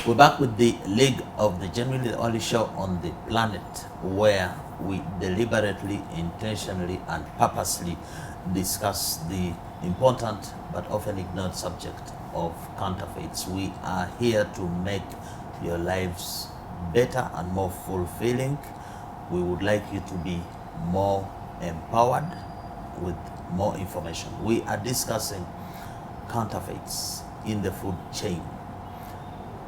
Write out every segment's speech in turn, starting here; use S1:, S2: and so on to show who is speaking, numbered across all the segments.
S1: We're back with the League of the Genuinely Only show on the planet where we deliberately, intentionally, and purposely discuss the important but often ignored subject of counterfeits. We are here to make your lives better and more fulfilling. We would like you to be more empowered with more information. We are discussing counterfeits in the food chain.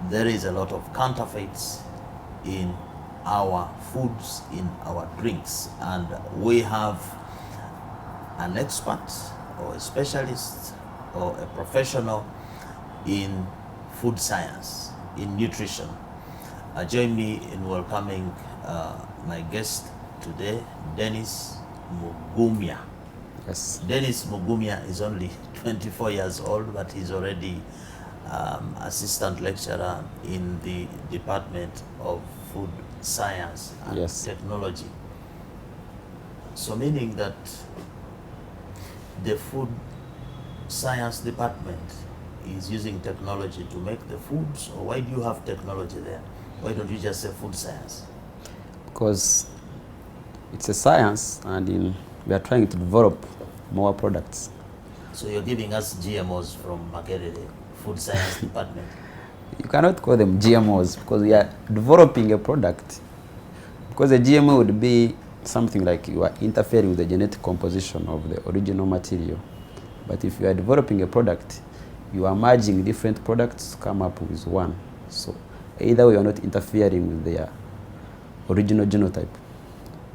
S1: There is a lot of counterfeits in our foods, in our drinks, and we have an expert or a specialist or a professional in food science, in nutrition. Join me in welcoming my guest today, Dennis Mugumya.
S2: Yes.
S1: Dennis Mugumya is only 24 years old, but he's already assistant lecturer in the Department of Food Science and
S2: Yes.
S1: Technology. So meaning that the Food Science Department is using technology to make the foods, or why do you have technology there? Why don't you just say food science?
S2: Because it's a science, and we are trying to develop more products.
S1: So you're giving us GMOs from Makerere Food Science Department.
S2: You cannot call them GMOs because we are developing a product. Because a GMO would be something like you are interfering with the genetic composition of the original material. But if you are developing a product, you are merging different products to come up with one. So either way, you are not interfering with their original genotype.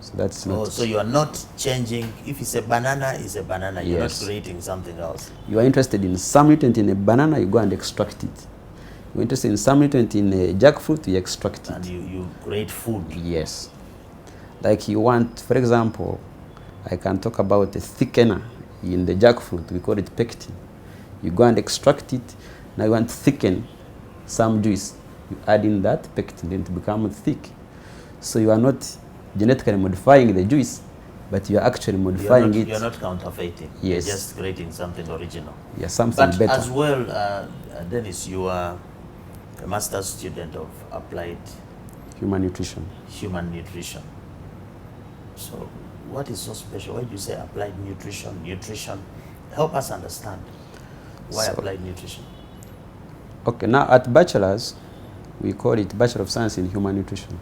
S2: So that's not.
S1: Oh, so you are not changing. If it's a banana, it's a banana. You're
S2: Yes.
S1: not creating something else.
S2: You are interested in some nutrient in a banana, you go and extract it. You're interested in some nutrient in a jackfruit, you extract
S1: And
S2: it.
S1: you create food.
S2: Yes. Like you want, for example, I can talk about a thickener in the jackfruit, we call it pectin. You go and extract it, now you want to thicken some juice. You add in that pectin, then it becomes thick. So you are not genetically modifying the juice, but you are actually modifying it.
S1: You're not counterfeiting.
S2: Yes.
S1: You're just creating something original.
S2: Yeah, something
S1: But
S2: better.
S1: as well, Dennis, you are a master's student of applied
S2: Human nutrition.
S1: human nutrition. So what is so special? Why do you say applied nutrition? Nutrition. Help us understand why
S2: So-
S1: applied nutrition.
S2: Okay, now at bachelor's, we call it Bachelor of Science in Human Nutrition.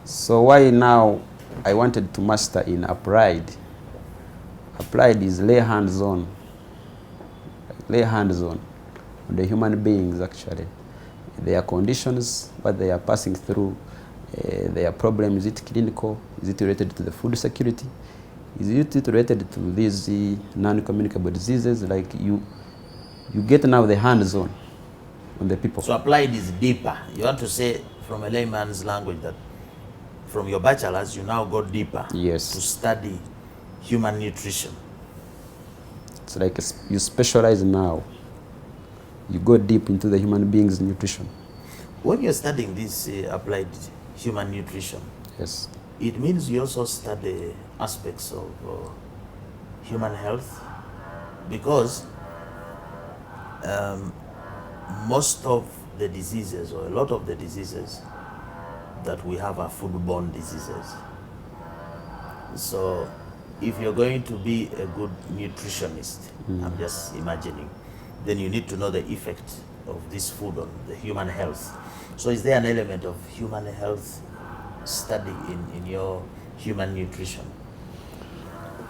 S2: So why now I wanted to master in applied? Applied is lay hands on the human beings actually. Their conditions, what they are passing through, their problems, is it clinical, is it related to the food security, is it related to these non-communicable diseases, like you get now the hands on the people.
S1: So applied is deeper. You want to say from a layman's language that from your bachelor's you now go deeper
S2: Yes.
S1: to study human nutrition.
S2: It's like you specialize now. You go deep into the human being's nutrition.
S1: When you're studying this applied human nutrition,
S2: Yes.
S1: it means you also study aspects of human health, because most of the diseases, or a lot of the diseases that we have, are foodborne diseases. So if you're going to be a good nutritionist, I'm just imagining, then you need to know the effect of this food on the human health. So is there an element of human health study in your human nutrition?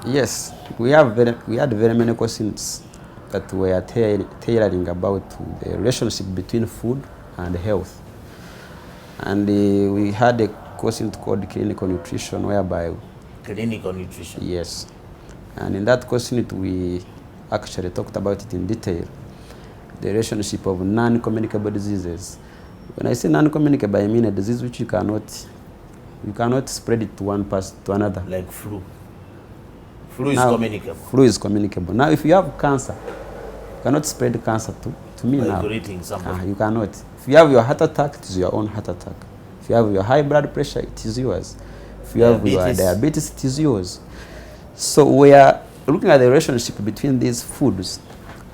S2: Yes, we had very many questions that were tailoring about the relationship between food and health. And we had a question called clinical nutrition, whereby,
S1: Clinical nutrition.
S2: yes, and in that question we actually talked about it in detail, the relationship of non-communicable diseases. When I say non-communicable, I mean a disease which you cannot spread it to one person to another.
S1: Like flu. Flu is
S2: Now,
S1: communicable.
S2: Flu is communicable. Now, if you have cancer, you cannot spread cancer to me
S1: By
S2: now.
S1: greeting somebody.
S2: You cannot. If you have your heart attack, it is your own heart attack. If you have your high blood pressure, it is yours. If you have your diabetes, it is yours. So we are looking at the relationship between these foods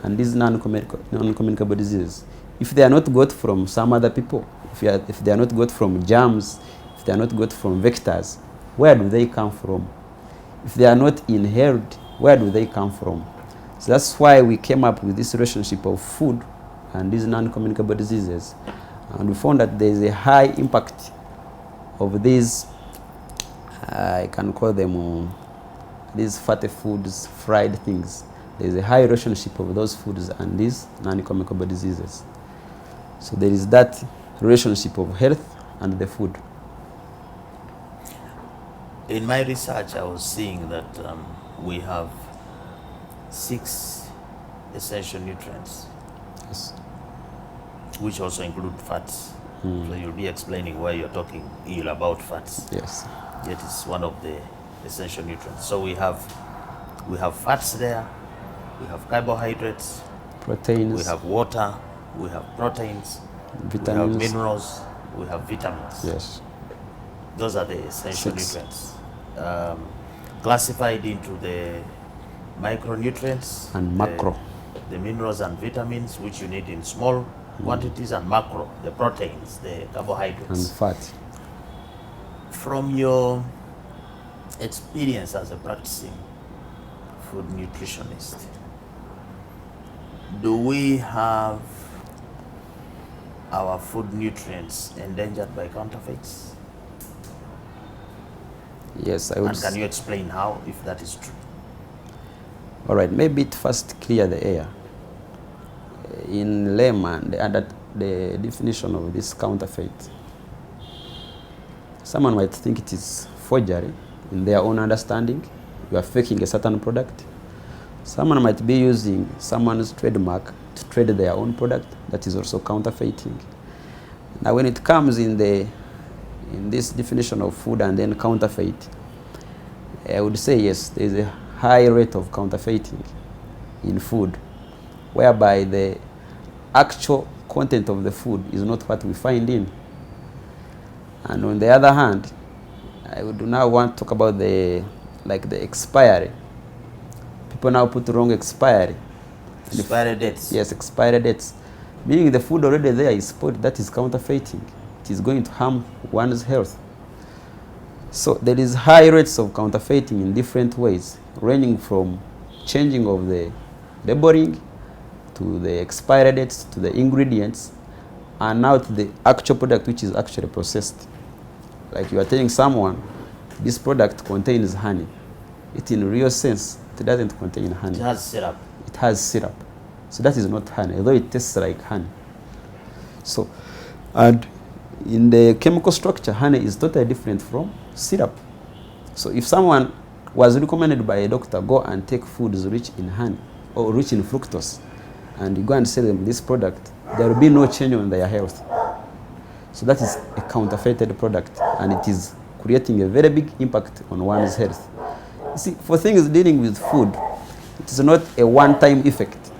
S2: and these non-communicable diseases, if they are not got from some other people, if they are not got from germs, if they are not got from vectors, where do they come from? If they are not inhaled, where do they come from? So that's why we came up with this relationship of food and these non-communicable diseases. And we found that there is a high impact of these, I can call them these fatty foods, fried things. There is a high relationship of those foods and these non-communicable diseases. So there is that relationship of health and the food.
S1: In my research, I was seeing that we have 6 essential nutrients,
S2: Yes.
S1: which also include fats. So you'll be explaining why you're talking ill about fats.
S2: Yes.
S1: Yet it's one of the essential nutrients. So we have fats there, we have carbohydrates,
S2: Proteins.
S1: we have water, we have proteins,
S2: Vitamins.
S1: we have minerals, we have vitamins.
S2: Yes.
S1: Those are the essential
S2: 6.
S1: nutrients. Classified into the micronutrients
S2: And macro.
S1: the minerals and vitamins which you need in small quantities, and macro, the proteins, the carbohydrates.
S2: And fat.
S1: From your experience as a practicing food nutritionist, do we have our food nutrients endangered by counterfeits?
S2: Yes, I would.
S1: And can you explain how, if that is true?
S2: All right, maybe it first clear the air. In layman, the definition of this counterfeit, someone might think it is forgery in their own understanding. You are faking a certain product. Someone might be using someone's trademark to trade their own product. That is also counterfeiting. Now, when it comes in this definition of food and then counterfeit, I would say yes, there is a high rate of counterfeiting in food, whereby the actual content of the food is not what we find in. And on the other hand, I would now want to talk about the expiry. People now put wrong expiry.
S1: Expiry dates.
S2: Yes, expiry dates. Meaning the food already there is spoiled, that is counterfeiting. It is going to harm one's health. So there is high rates of counterfeiting in different ways, ranging from changing of the labeling to the expiry dates to the ingredients, and now to the actual product which is actually processed. Like you are telling someone, this product contains honey. It in real sense, it doesn't contain honey.
S1: It has syrup.
S2: It has syrup. So that is not honey, although it tastes like honey. So, and in the chemical structure, honey is totally different from syrup. So if someone was recommended by a doctor, go and take foods rich in honey or rich in fructose, and you go and sell them this product, there will be no change on their health. So that is a counterfeited product, and it is creating a very big impact on one's health. You see, for things dealing with food, it is not a one-time effect.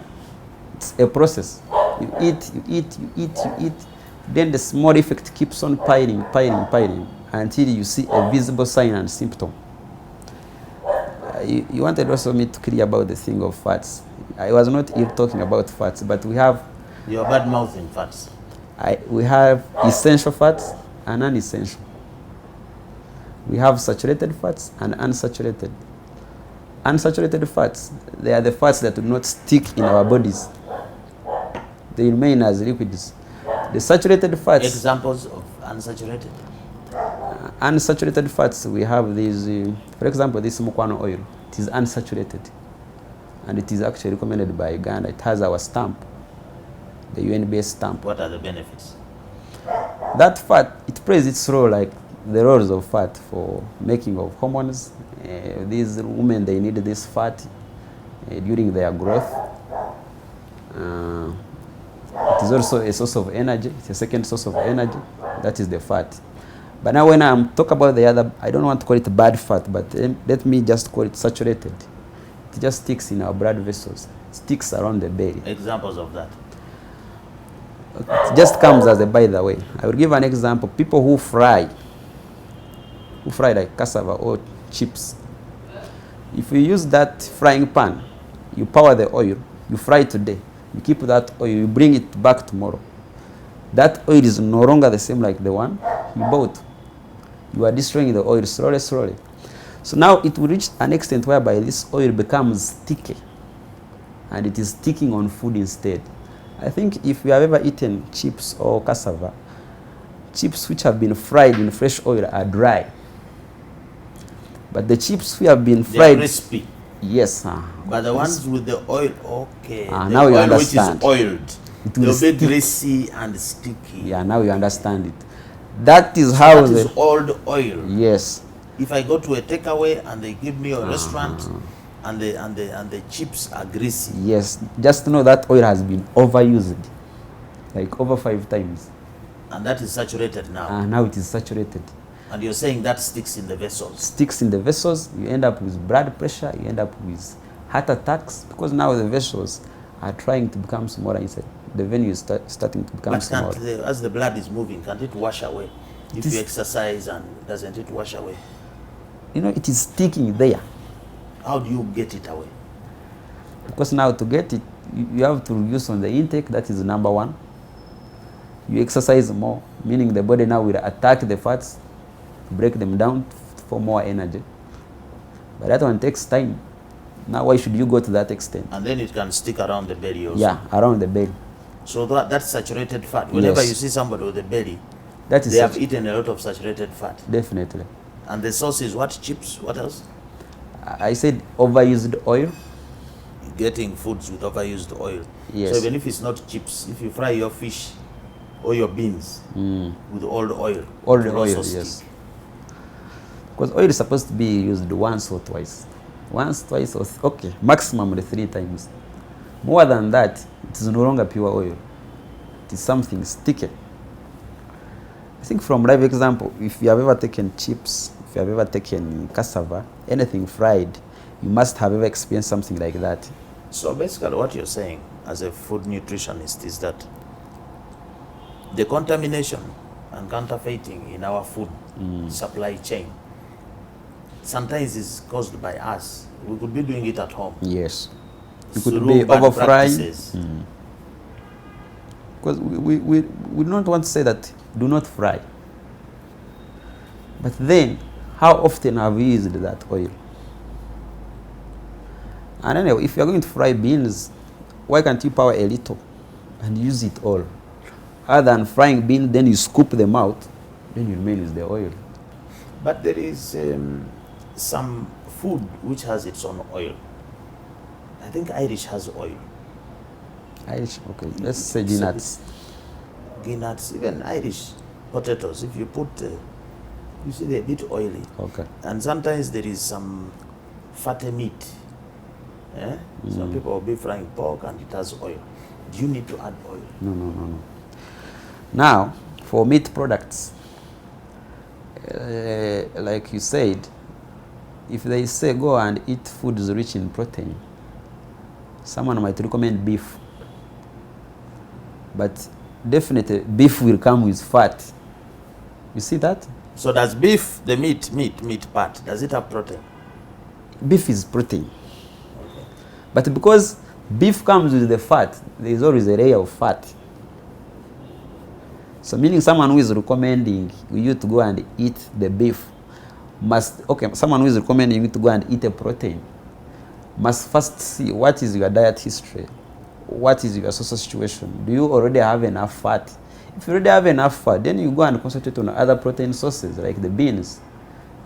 S2: It's a process. You eat, you eat, you eat, you eat. Then the small effect keeps on piling until you see a visible sign and symptom. You wanted also me to clear about the thing of fats. I was not here talking about fats, but we have...
S1: You're bad mouthing fats.
S2: We have essential fats and non-essential. We have saturated fats and unsaturated. Unsaturated fats, they are the fats that do not stick in our bodies. They remain as liquids. The saturated fats...
S1: Examples of unsaturated?
S2: Unsaturated fats, we have these, for example, this mukwano oil. It is unsaturated. And it is actually recommended by Uganda. It has our stamp, the UN-based stamp.
S1: What are the benefits?
S2: That fat, it plays its role like the roles of fat for making of hormones. These women, they need this fat during their growth. It is also a source of energy. It's a second source of energy. That is the fat. But now when I'm talking about the other, I don't want to call it bad fat, but let me just call it saturated. It just sticks in our blood vessels. It sticks around the belly.
S1: Examples of that?
S2: It just comes as a by the way. I will give an example. People who fry like cassava or chips. If you use that frying pan, you power the oil, You fry it today. You keep that oil. You bring it back tomorrow. That oil is no longer the same like the one you bought. You are destroying the oil slowly, slowly. So now it will reach an extent whereby this oil becomes sticky, and it is sticking on food instead. I think if you have ever eaten chips or cassava, chips which have been fried in fresh oil are dry. But the chips which have been fried,
S1: they are crispy.
S2: Yes.
S1: But the ones with the oil, okay. The
S2: now you
S1: oil
S2: understand.
S1: Which is oiled,
S2: It
S1: they'll
S2: will
S1: be
S2: stick.
S1: greasy and sticky.
S2: Yeah, now you understand it. That is
S1: So
S2: how
S1: that is old oil.
S2: Yes.
S1: If I go to a takeaway and they give me a restaurant and the chips are greasy.
S2: Yes. Just know that oil has been overused, like over 5 times.
S1: And that is saturated now.
S2: Now it is saturated.
S1: And you're saying that sticks in the vessels.
S2: Sticks in the vessels. You end up with blood pressure. You end up with heart attacks, because now the vessels are trying to become smaller inside. The vein is starting to become
S1: But
S2: smaller.
S1: as the blood is moving, can't it wash away? If you exercise, and doesn't it wash away?
S2: You know, it is sticking there.
S1: How do you get it away?
S2: Because now to get it, you have to reduce on the intake. That is number one. You exercise more, meaning the body now will attack the fats, break them down for more energy. But that one takes time. Now why should you go to that extent?
S1: And then it can stick around the belly also.
S2: Yeah, around the belly.
S1: So that's saturated fat. Whenever
S2: Yes.
S1: you see somebody with a belly,
S2: That is
S1: they have eaten a lot of saturated fat.
S2: Definitely.
S1: And the sauce is what? Chips? What else?
S2: I said overused oil.
S1: Getting foods with overused oil.
S2: Yes.
S1: So even if it's not chips, if you fry your fish or your beans with old oil,
S2: Old
S1: it will
S2: oil,
S1: also
S2: yes.
S1: stick.
S2: Because oil is supposed to be used once or twice. Once, twice, or okay, maximum 3 times. More than that, it is no longer pure oil. It is something sticky. I think from live example, if you have ever taken chips, if you have ever taken cassava, anything fried, you must have ever experienced something like that.
S1: So basically what you're saying as a food nutritionist is that the contamination and counterfeiting in our food supply chain sometimes is caused by us. We could be doing it at home.
S2: Yes. It could
S1: Through
S2: be
S1: bad
S2: over frying.
S1: practices.
S2: Because we don't want to say that do not fry. But then, how often have we used that oil? And anyway, if you're going to fry beans, why can't you power a little and use it all? Other than frying beans, then you scoop them out, then you remain with the oil.
S1: But there is some food which has its own oil. I think Irish has oil.
S2: Irish, okay. Let's say
S1: It's a
S2: nuts.
S1: Nuts, even Irish potatoes. If you put, you see they're a bit oily.
S2: Okay.
S1: And sometimes there is some fatty meat. Eh? Some people will be frying pork and it has oil. Do you need to add oil?
S2: No. Now, for meat products, like you said, if they say go and eat foods rich in protein, someone might recommend beef. But definitely beef will come with fat. You see that?
S1: So does beef, the meat part, does it have protein?
S2: Beef is protein. But because beef comes with the fat, there is always a layer of fat. So meaning someone who is recommending you to go and eat the beef someone who is recommending you to go and eat a protein must first see what is your diet history, what is your social situation. Do you already have enough fat? If you already have enough fat, then you go and concentrate on other protein sources like the beans,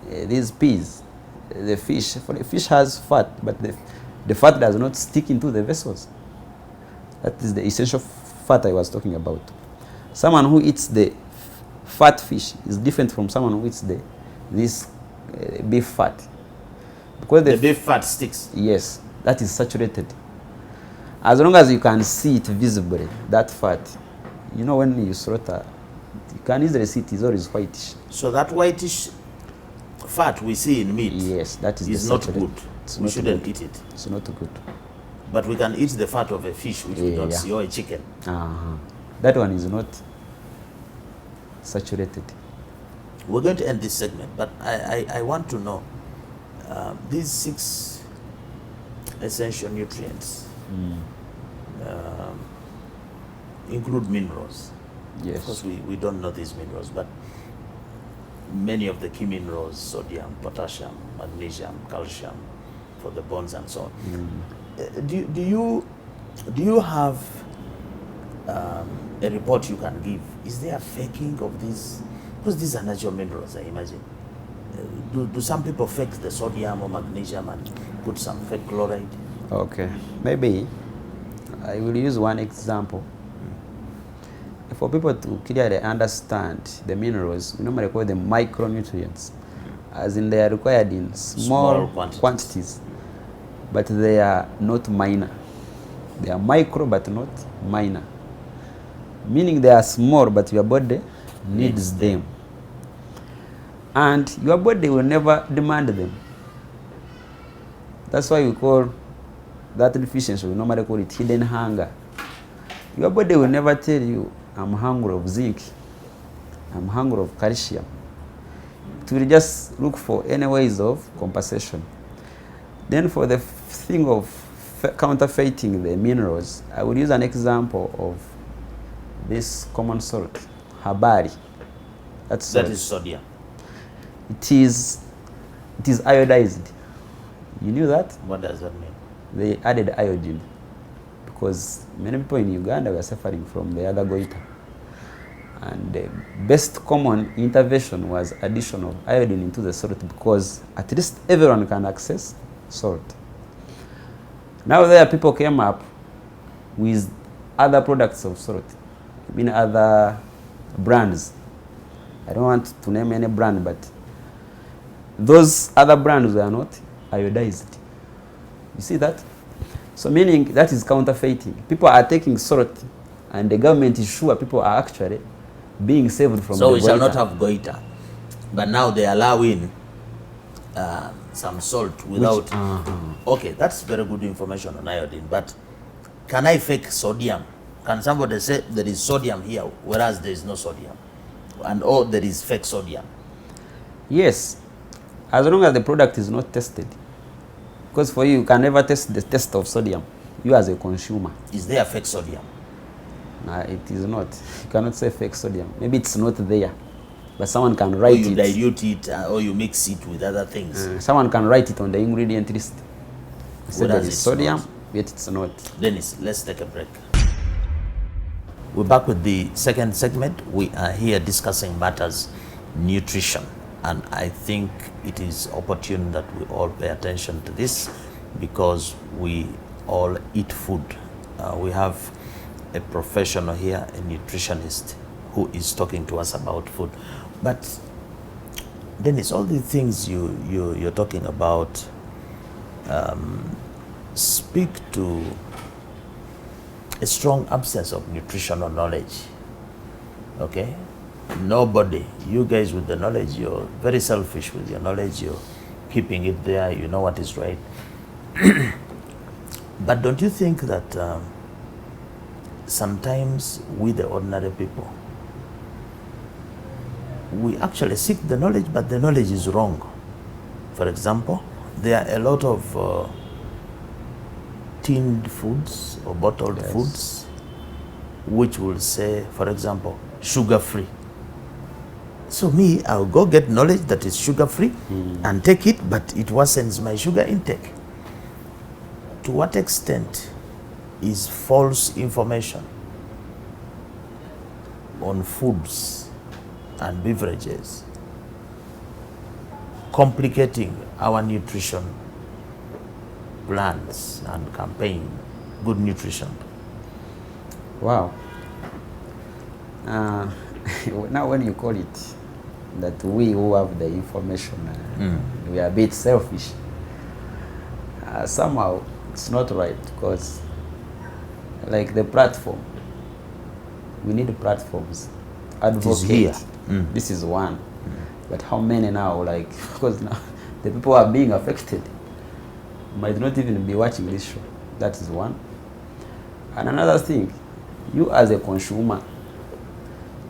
S2: these peas, the fish. For the fish has fat, but the fat does not stick into the vessels. That is the essential fat I was talking about. Someone who eats the fat fish is different from someone who eats this beef fat. Because
S1: The beef fat sticks.
S2: yes, that is saturated. As long as you can see it visibly, that fat, you know, when you slaughter, you can easily see it is always whitish.
S1: So that whitish fat we see in meat
S2: Yes, that is
S1: is
S2: the
S1: not
S2: saturated.
S1: good.
S2: It's
S1: We
S2: not
S1: shouldn't
S2: good.
S1: eat it.
S2: It's not good.
S1: But we can eat the fat of a fish which we don't
S2: Yeah.
S1: see, or a chicken.
S2: That one is not saturated.
S1: We're going to end this segment, but I want to know these 6 essential nutrients. um, include minerals.
S2: Yes.
S1: Of course, we don't know these minerals, but many of the key minerals, sodium, potassium, magnesium, calcium, for the bones and so on. Do you have a report you can give? Is there a faking of these? Because these are natural minerals, I imagine. Do some people fake the sodium or magnesium and put some fake chloride?
S2: Okay, maybe I will use one example. For people to clearly understand the minerals, we normally call them micronutrients, as in they are required in small quantities, but they are not minor. They are micro but not minor, meaning they are small but your body needs them, and your body will never demand them. That's why we call that deficiency, we normally call it hidden hunger. Your body will never tell you, I'm hungry of zinc, I'm hungry of calcium. It will just look for any ways of compensation. Then for the thing of counterfeiting the minerals, I will use an example of this common salt, habari. That is
S1: sodium.
S2: It is iodized. You knew that?
S1: What does that mean?
S2: They added iodine because many people in Uganda were suffering from the other goiter. And the best common intervention was addition of iodine into the salt, because at least everyone can access salt. Now there people came up with other products of salt, I mean other brands. I don't want to name any brand, but those other brands were not iodized. You see that? So meaning that is counterfeiting. People are taking salt and the government is sure people are actually being saved from
S1: so
S2: the
S1: we shall
S2: goiter.
S1: not have goiter. But now they allow in some salt without... Okay, that's very good information on iodine. But can I fake sodium? Can somebody say there is sodium here, whereas there is no sodium? Or there is fake sodium?
S2: Yes, as long as the product is not tested. Because for you can never test the test of sodium, you as a consumer.
S1: Is there fake sodium?
S2: No, it is not. You cannot say fake sodium. Maybe it's not there, but someone can write it.
S1: Or you dilute it, or you mix it with other things.
S2: Someone can write it on the ingredient list. Say there is sodium,
S1: not.
S2: yet it's not.
S1: Dennis, let's take a break. We're back with the second segment. We are here discussing matters nutrition. And I think it is opportune that we all pay attention to this, because we all eat food. We have a professional here, a nutritionist, who is talking to us about food. But Dennis, all the things you're talking about speak to a strong absence of nutritional knowledge. Okay? Nobody, you guys with the knowledge, you're very selfish with your knowledge, you're keeping it there, you know what is right. But don't you think that sometimes we, the ordinary people, we actually seek the knowledge, but the knowledge is wrong? For example, there are a lot of tinned foods or bottled foods which will say, for example, sugar-free. So me, I'll go get knowledge that is sugar-free and take it, but it worsens my sugar intake. To what extent is false information on foods and beverages complicating our nutrition plans and campaign, good nutrition?
S2: Wow. Now when you call it that we who have the information, we are a bit selfish, somehow it's not right, because like the platform, we need platforms. Advocate. This is one. But how many now? Like, because now the people are being affected might not even be watching this show. That is one. And another thing, you as a consumer,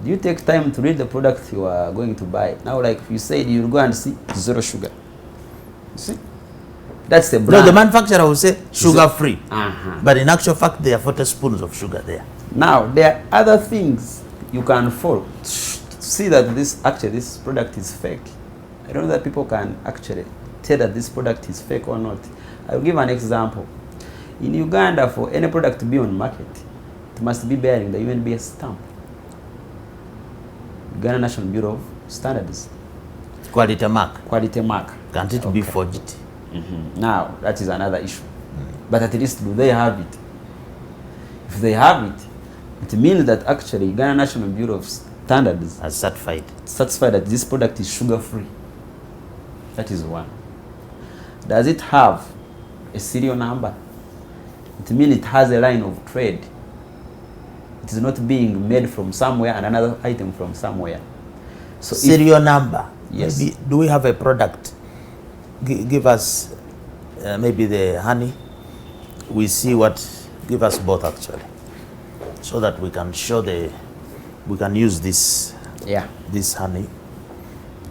S2: do you take time to read the product you are going to buy? Now, like you said, you'll go and see zero sugar. You see? That's the
S1: No,
S2: brand.
S1: the manufacturer will say sugar-free.
S2: Uh-huh.
S1: But in actual fact, there are 40 spoons of sugar there.
S2: Now, there are other things you can follow to see that this product is fake. I don't know that people can actually tell that this product is fake or not. I'll give an example. In Uganda, for any product to be on market, it must be bearing the UNBS stamp. Uganda National Bureau of Standards.
S1: Quality mark.
S2: Quality mark.
S1: Can't it be forged?
S2: Now, that is another issue. But at least do they have it? If they have it, it means that actually Uganda National Bureau of Standards
S1: As certified.
S2: satisfied that this product is sugar-free. That is one. Does it have a serial number? It means it has a line of trade. It is not being made from somewhere and another item from somewhere. So
S1: Serial number.
S2: Yes.
S1: Maybe, do we have a product? Give us maybe the honey. We see what. Give us both actually, so that we can show we can use this honey.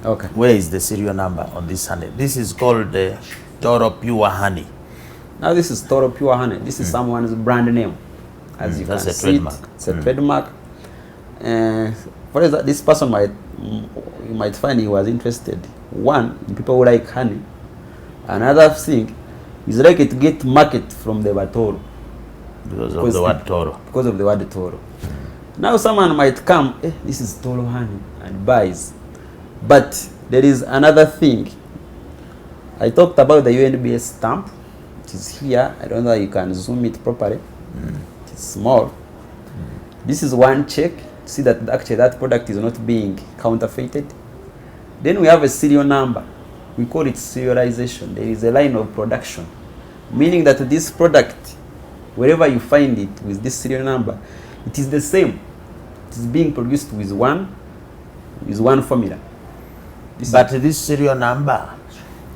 S2: Okay.
S1: Where is the serial number on this honey? This is called the Toro Pure Honey.
S2: Now this is Toro Pure Honey. This is someone's brand name. As you
S1: That's
S2: can
S1: a
S2: see
S1: trademark.
S2: It's a trademark. For example, this person you might find he was interested. One, in people who like honey. Another thing is like it get market from the word Toro.
S1: Because of the word Toro.
S2: Because of the word Toro. Now someone might come, this is Toro honey, and buys. But there is another thing. I talked about the UNBS stamp, which is here. I don't know if you can zoom it properly. It's small. This is one check to see that actually that product is not being counterfeited. Then we have a serial number. We call it serialization. There is a line of production, meaning that this product, wherever you find it with this serial number, it is the same. It is being produced with one formula.
S1: But this serial number,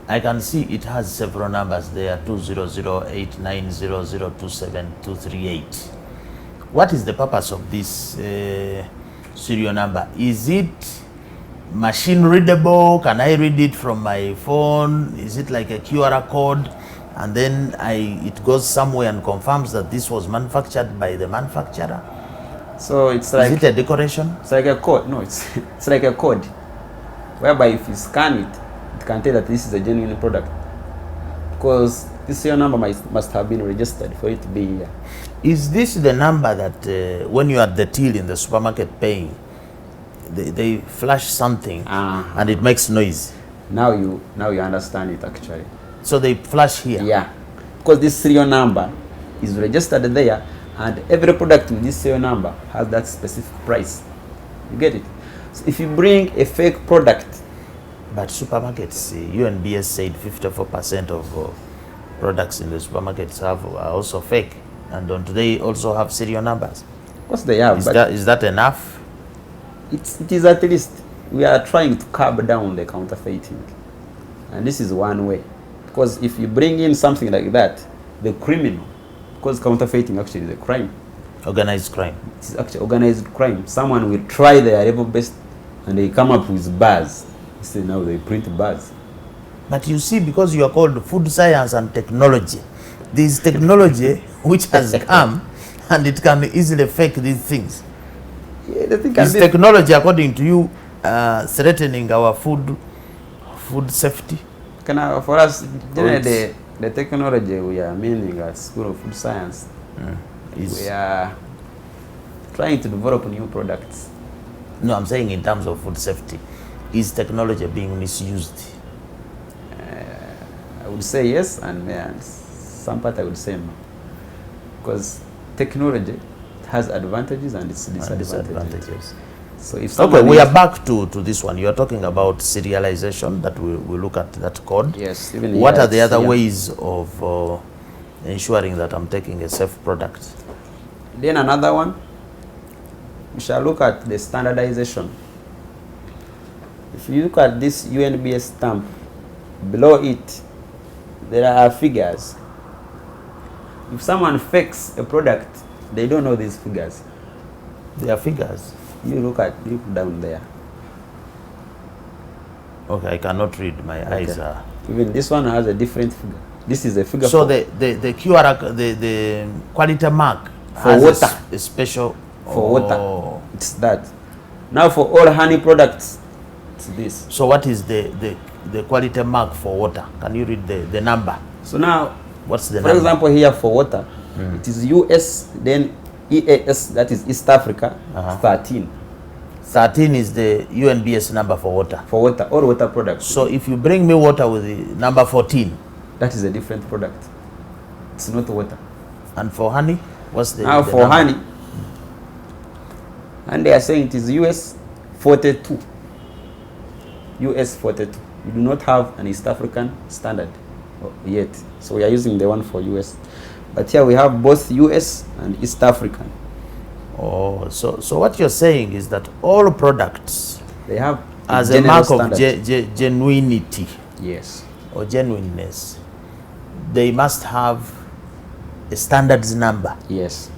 S1: I can see it has several numbers there, 2008900272238. What is the purpose of this serial number? Is it machine readable? Can I read it from my phone? Is it like a QR code? And then it goes somewhere and confirms that this was manufactured by the manufacturer?
S2: So it's like,
S1: is it a decoration?
S2: It's like a code. No, it's like a code, whereby if you scan it, it can tell that this is a genuine product, because this serial number must have been registered for it to be here.
S1: Is this the number that when you are at the till in the supermarket paying, they flash something and it makes noise?
S2: Now you understand it actually.
S1: So they flash here?
S2: Yeah, because this serial number is registered there, and every product with this serial number has that specific price. You get it? So if you bring a fake product,
S1: but supermarkets, UNBS said 54% of products in the supermarkets are also fake, and don't they also have serial numbers?
S2: Of course they have.
S1: Is that enough?
S2: It is at least. We are trying to curb down the counterfeiting, and this is one way. Because if you bring in something like that, the criminal, because counterfeiting actually is a crime.
S1: Organized crime.
S2: It's actually organized crime. Someone will try their level best and they come up with bars. So now they print bars.
S1: But you see, because you are called food science and technology, this technology which has come and it can easily fake these things.
S2: Yeah, the thing
S1: is technology, according to you, threatening our food safety?
S2: For us, the technology we are meaning at School of Food Science, we are trying to develop new products.
S1: No, I'm saying in terms of food safety, is technology being misused?
S2: I would say yes, and some part I would say no. Because technology has advantages and its disadvantages. So if
S1: we are back to this one. You are talking about serialization, that we look at that code.
S2: Yes.
S1: What are the other ways of ensuring that I'm taking a safe product?
S2: Then another one, we shall look at the standardization. If you look at this UNBS stamp, below it, there are figures. If someone fakes a product, they don't know these figures.
S1: They are figures.
S2: You look down there.
S1: Okay, I cannot read. My eyes are.
S2: Even this one has a different figure. This is a figure.
S1: So
S2: for,
S1: the QR, the quality mark
S2: For
S1: has
S2: water.
S1: a special
S2: for water. It's that. Now for all honey products, it's this.
S1: So what is the quality mark for water? Can you read the number?
S2: So now,
S1: What's the
S2: for
S1: number?
S2: example, here for water, it is US, then EAS, that is East Africa, 13
S1: 13 is the UNBS number for water.
S2: for water, all water products.
S1: So if you bring me water with the number 14,
S2: That is a different product. It's not water.
S1: and for honey, what's the
S2: Now
S1: the
S2: for
S1: number?
S2: honey, and they are saying it is US 42. US 42. We do not have an East African standard yet. So we are using the one for US. But here we have both US and East African.
S1: Oh, so what you're saying is that all products,
S2: They have
S1: as a
S2: general
S1: mark of
S2: standard.
S1: genuinity
S2: Yes.
S1: or genuineness, they must have a standards number.
S2: Yes.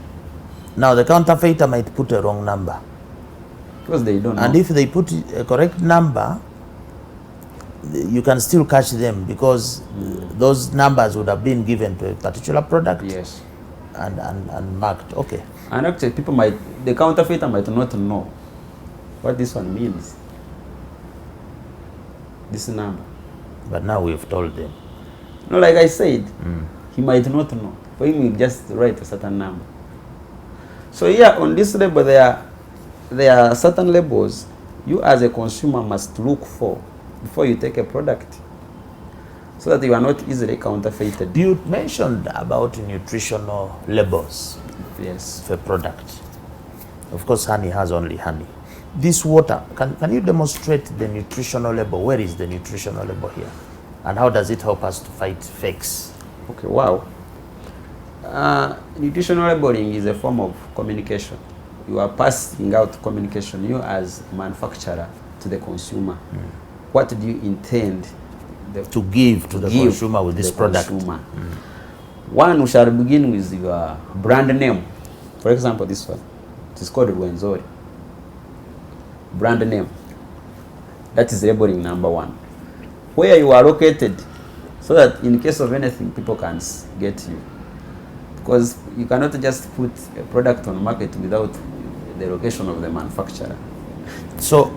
S1: Now the counterfeiter might put a wrong number,
S2: Because they don't
S1: and
S2: know.
S1: if they put a correct number, you can still catch them, because those numbers would have been given to a particular product
S2: Yes.
S1: and marked. Okay.
S2: And actually the counterfeiter might not know what this one means. This number.
S1: But now we've told them.
S2: No, like I said, he might not know. For him, he'll just write a certain number. So here on this label, there are certain labels you as a consumer must look for before you take a product, so that you are not easily counterfeited.
S1: You mentioned about nutritional labels
S2: Yes.
S1: of a product. Of course, honey has only honey. This water, can you demonstrate the nutritional label? Where is the nutritional label here? And how does it help us to fight fakes?
S2: Okay, wow. Nutritional labeling is a form of communication. You are passing out communication, you as manufacturer, to the consumer. What do you intend
S1: To give to the
S2: give
S1: consumer with
S2: to
S1: this
S2: the
S1: product?
S2: consumer? One, we shall begin with your brand name. For example, this one. It is called Rwenzori. Brand name. That is labeling number one. Where you are located, so that in case of anything, people can get you. Because you cannot just put a product on the market without the location of the manufacturer.
S1: So,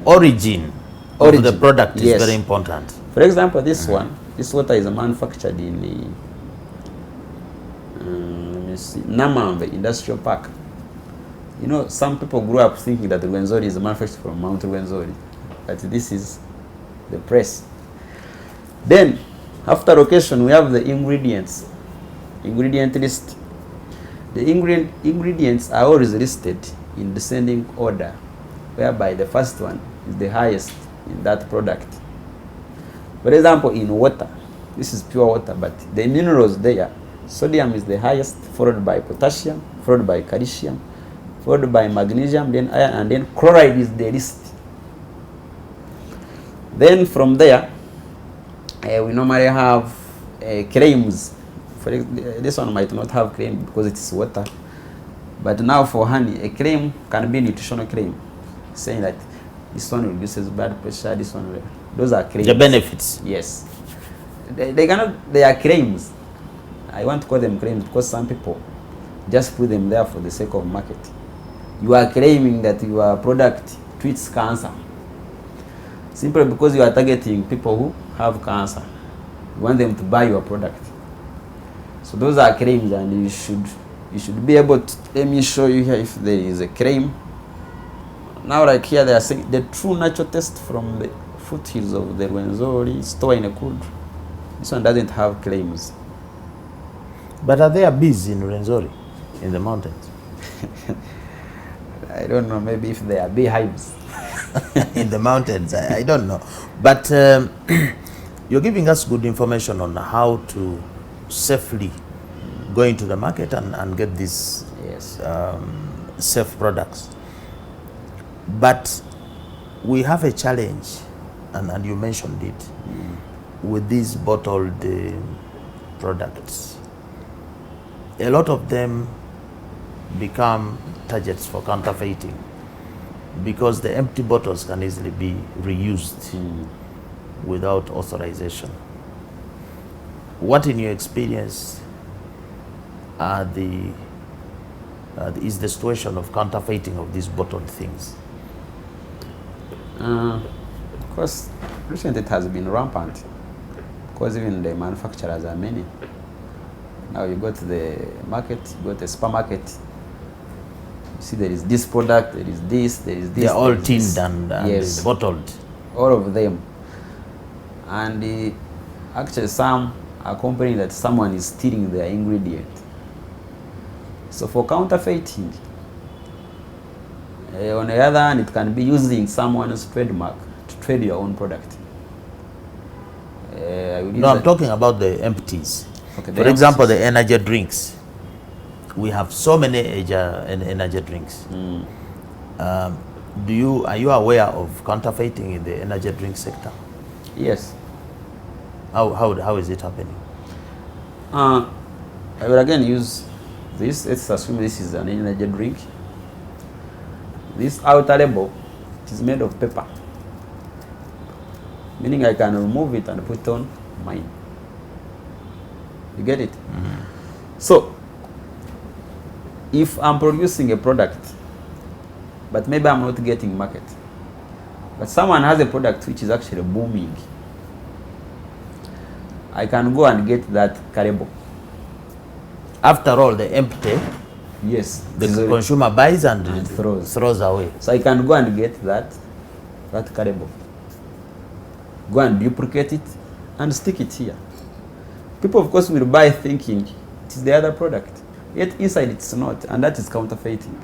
S1: origin of the product is
S2: yes.
S1: very important.
S2: For example, this one, this water is manufactured in the let me see, Namambe Industrial Park. You know, some people grew up thinking that Rwenzori is manufactured from Mount Rwenzori, but this is the press. Then, after location, we have the ingredients. Ingredient list. The ingredients are always listed in descending order, whereby the first one is the highest in that product. For example, in water, this is pure water, but the minerals there, sodium is the highest, followed by potassium, followed by calcium, followed by magnesium, then iron, and then chloride is the least. Then from there, we normally have claims. This one might not have claim because it's water. But now for honey, a claim can be a nutritional claim, saying that this one reduces blood pressure, this one, those are claims.
S1: The benefits.
S2: Yes. They are claims. I want to call them claims because some people just put them there for the sake of market. You are claiming that your product treats cancer, simply because you are targeting people who have cancer. You want them to buy your product. So those are claims, and you should be able to, let me show you here if there is a claim. Now like here they are saying the true natural taste from the foothills of the Rwenzori store in a cool. This one doesn't have claims.
S1: But are there bees in Rwenzori, in the mountains?
S2: I don't know, maybe if they are beehives.
S1: In the mountains, I don't know. But you're giving us good information on how to safely go into the market and get these
S2: Yes.
S1: safe products. But we have a challenge, and you mentioned it, with these bottled products. A lot of them become targets for counterfeiting because the empty bottles can easily be reused without authorization. What, in your experience, is the situation of counterfeiting of these bottled things?
S2: Of course, recently it has been rampant because even the manufacturers are many. Now you go to the market, you go to the supermarket, you see there is this product, there is this, there is this.
S1: They're all tinned and
S2: yes,
S1: bottled.
S2: all of them. And actually some are complaining that someone is stealing their ingredient. So for counterfeiting, on the other hand, it can be using someone's trademark to trade your own product.
S1: No, I'm talking about the empties.
S2: Okay,
S1: for example, the energy drinks. We have so many energy drinks. Are you aware of counterfeiting in the energy drink sector?
S2: Yes.
S1: How is it happening?
S2: I will again use this. Let's assume this is an energy drink. This outer label is made of paper, meaning I can remove it and put on mine. You get it? So if I'm producing a product, but maybe I'm not getting market, but someone has a product which is actually booming, I can go and get that label.
S1: After all, the empty,
S2: yes,
S1: the consumer buys and throws away.
S2: So I can go and get that label, go and duplicate it and stick it here. People, of course, will buy thinking it is the other product, yet inside it's not, and that is counterfeiting.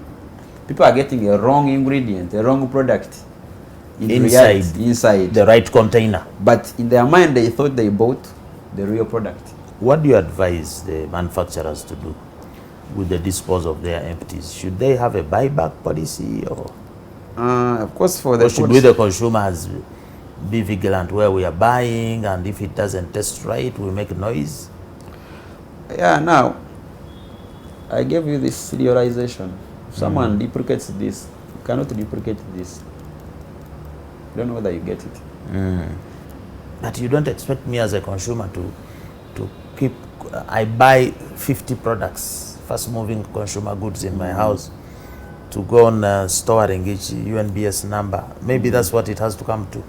S2: People are getting a wrong ingredient, a wrong product inside
S1: the right container.
S2: But in their mind, they thought they bought the real product.
S1: What do you advise the manufacturers to do with the disposal of their empties? Should they have a buyback policy, or
S2: of course, for the
S1: should we, the consumers, be vigilant where we are buying, and if it doesn't taste right, we make noise?
S2: Yeah. Now, I gave you this serialization. If someone duplicates this, you cannot duplicate this. I don't know whether you get it.
S1: But you don't expect me as a consumer to keep. I buy 50 products, fast-moving consumer goods in my house, to go on storing each UNBS number. Maybe that's what it has to come to.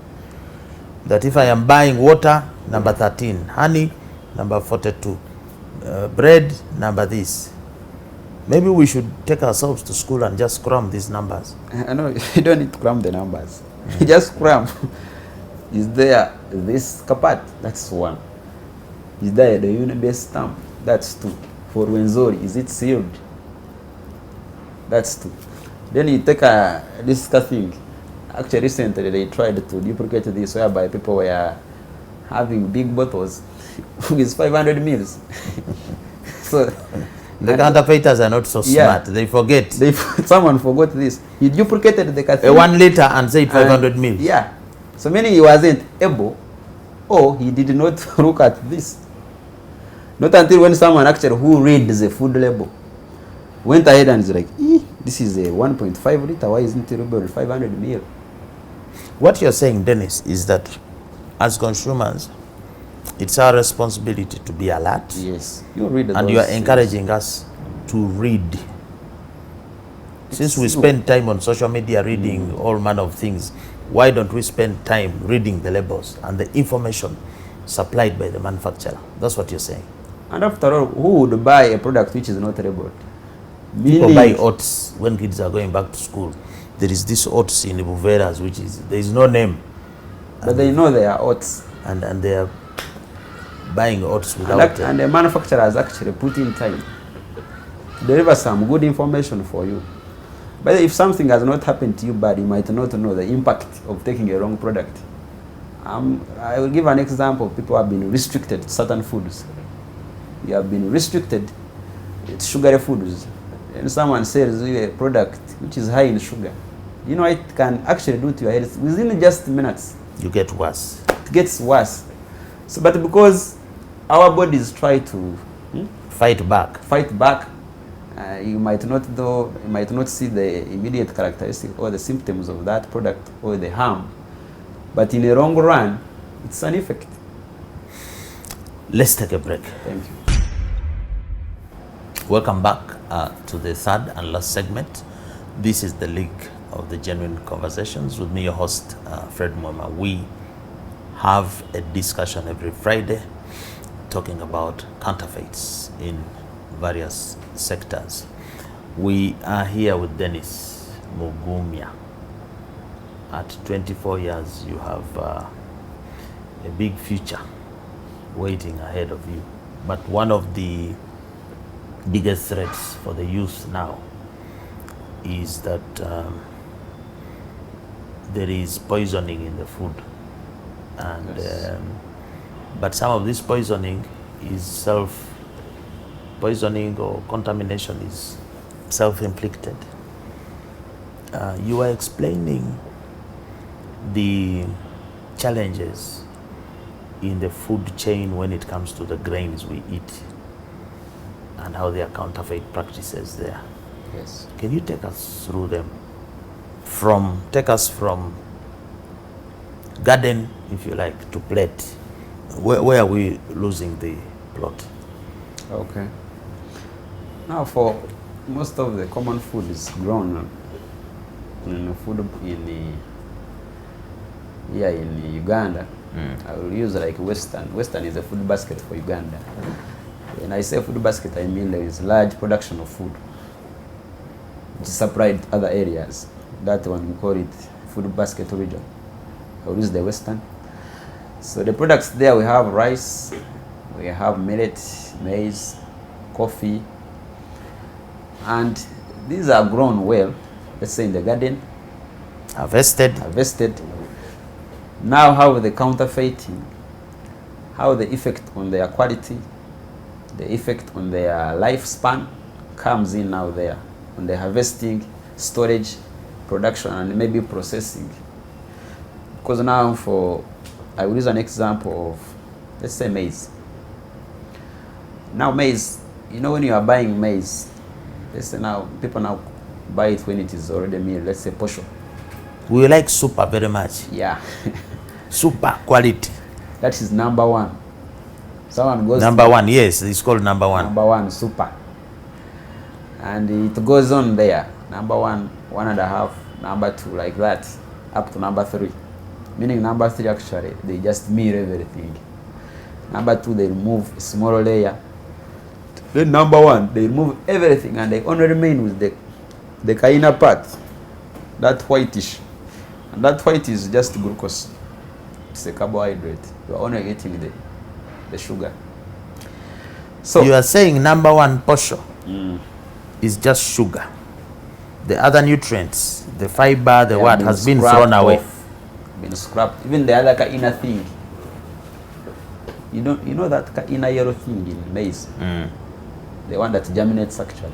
S1: That if I am buying water, number 13, honey, number 42, bread, number this. Maybe we should take ourselves to school and just cram these numbers.
S2: I know you don't need to cram the numbers. You just cram. Is there this kapat? That's 1. Is there the UNBS stamp? That's 2. For Wenzori, is it sealed? That's 2. Then you take this thing. Actually, recently they tried to duplicate this, whereby people were having big bottles with 500 mils. So
S1: the counterfeiters are not so smart. They forget.
S2: Someone forgot this. He duplicated the cathedral.
S1: 1 liter and said 500 mils.
S2: Yeah. So meaning he wasn't able, or he did not look at this. Not until when someone actually who read the food label went ahead and is like, this is a 1.5 liter. Why isn't it labeled 500 mil?
S1: What you're saying, Dennis, is that as consumers, it's our responsibility to be alert.
S2: Yes, you read,
S1: and you are encouraging us to read. Since we spend time on social media reading all manner of things, why don't we spend time reading the labels and the information supplied by the manufacturer? That's what you're saying.
S2: And after all, who would buy a product which is not labeled?
S1: People buy oats when kids are going back to school. There is this oats in the Buveras, which is, there is no name.
S2: But they know they are oats.
S1: And they are buying oats without...
S2: And the manufacturer has actually put in time to deliver some good information for you. But if something has not happened to you bad, you might not know the impact of taking a wrong product. I will give an example. People have been restricted to certain foods. You have been restricted to sugary foods. And someone sells you a product which is high in sugar. You know, it can actually do to your health within just minutes.
S1: You get worse.
S2: It gets worse. So, but because our bodies try to
S1: fight back,
S2: you might not see the immediate characteristic or the symptoms of that product or the harm, but in the long run, it's an effect.
S1: Let's take a break.
S2: Thank you.
S1: Welcome back to the third and last segment. This is the League of the Genuine Conversations with me, your host, Fred Mwema. We have a discussion every Friday talking about counterfeits in various sectors. We are here with Dennis Mugumya. At 24 years, you have a big future waiting ahead of you. But one of the biggest threats for the youth now is that there is poisoning in the food, and
S2: Yes.
S1: but some of this poisoning is self-poisoning, or contamination is self-inflicted. You are explaining the challenges in the food chain when it comes to the grains we eat and how there are counterfeit practices there.
S2: Yes.
S1: Can you take us through them? Take us from garden, if you like, to plate. Where are we losing the plot?
S2: Okay. Now, for most of the common food is grown in food in Uganda. I will use like Western. Western is a food basket for Uganda. When I say food basket, I mean there is large production of food which is supplied other areas. That one we call it food basket region. I will use the Western. So the products there, we have rice, we have millet, maize, coffee, and these are grown well, let's say in the garden, harvested. Now how the counterfeiting, how the effect on their quality, the effect on their lifespan comes in now there, on the harvesting, storage, production, and maybe processing. Because now I will use an example of, let's say maize. Now maize, when you are buying maize, let's say now, people now buy it when it is already meal, let's say posho.
S1: We like super very much.
S2: Yeah.
S1: Super quality.
S2: That is number one. Someone goes
S1: Number one, yes, it's called number one.
S2: Number one, super. And it goes on there. Number one, 1.5, number two, like that, up to number 3. Meaning number 3 actually, they just mirror everything. Number 2, they remove a small layer. Then number 1, they remove everything and they only remain with the kaina part, that whitish. And that white is just glucose. It's a carbohydrate. You are only getting the sugar. So
S1: you are saying number one posho is just sugar. The other nutrients, the fiber, the what has been thrown away.
S2: Been scrapped. Even the other inner thing. You know that inner yellow thing in maize? The one that germinates actually.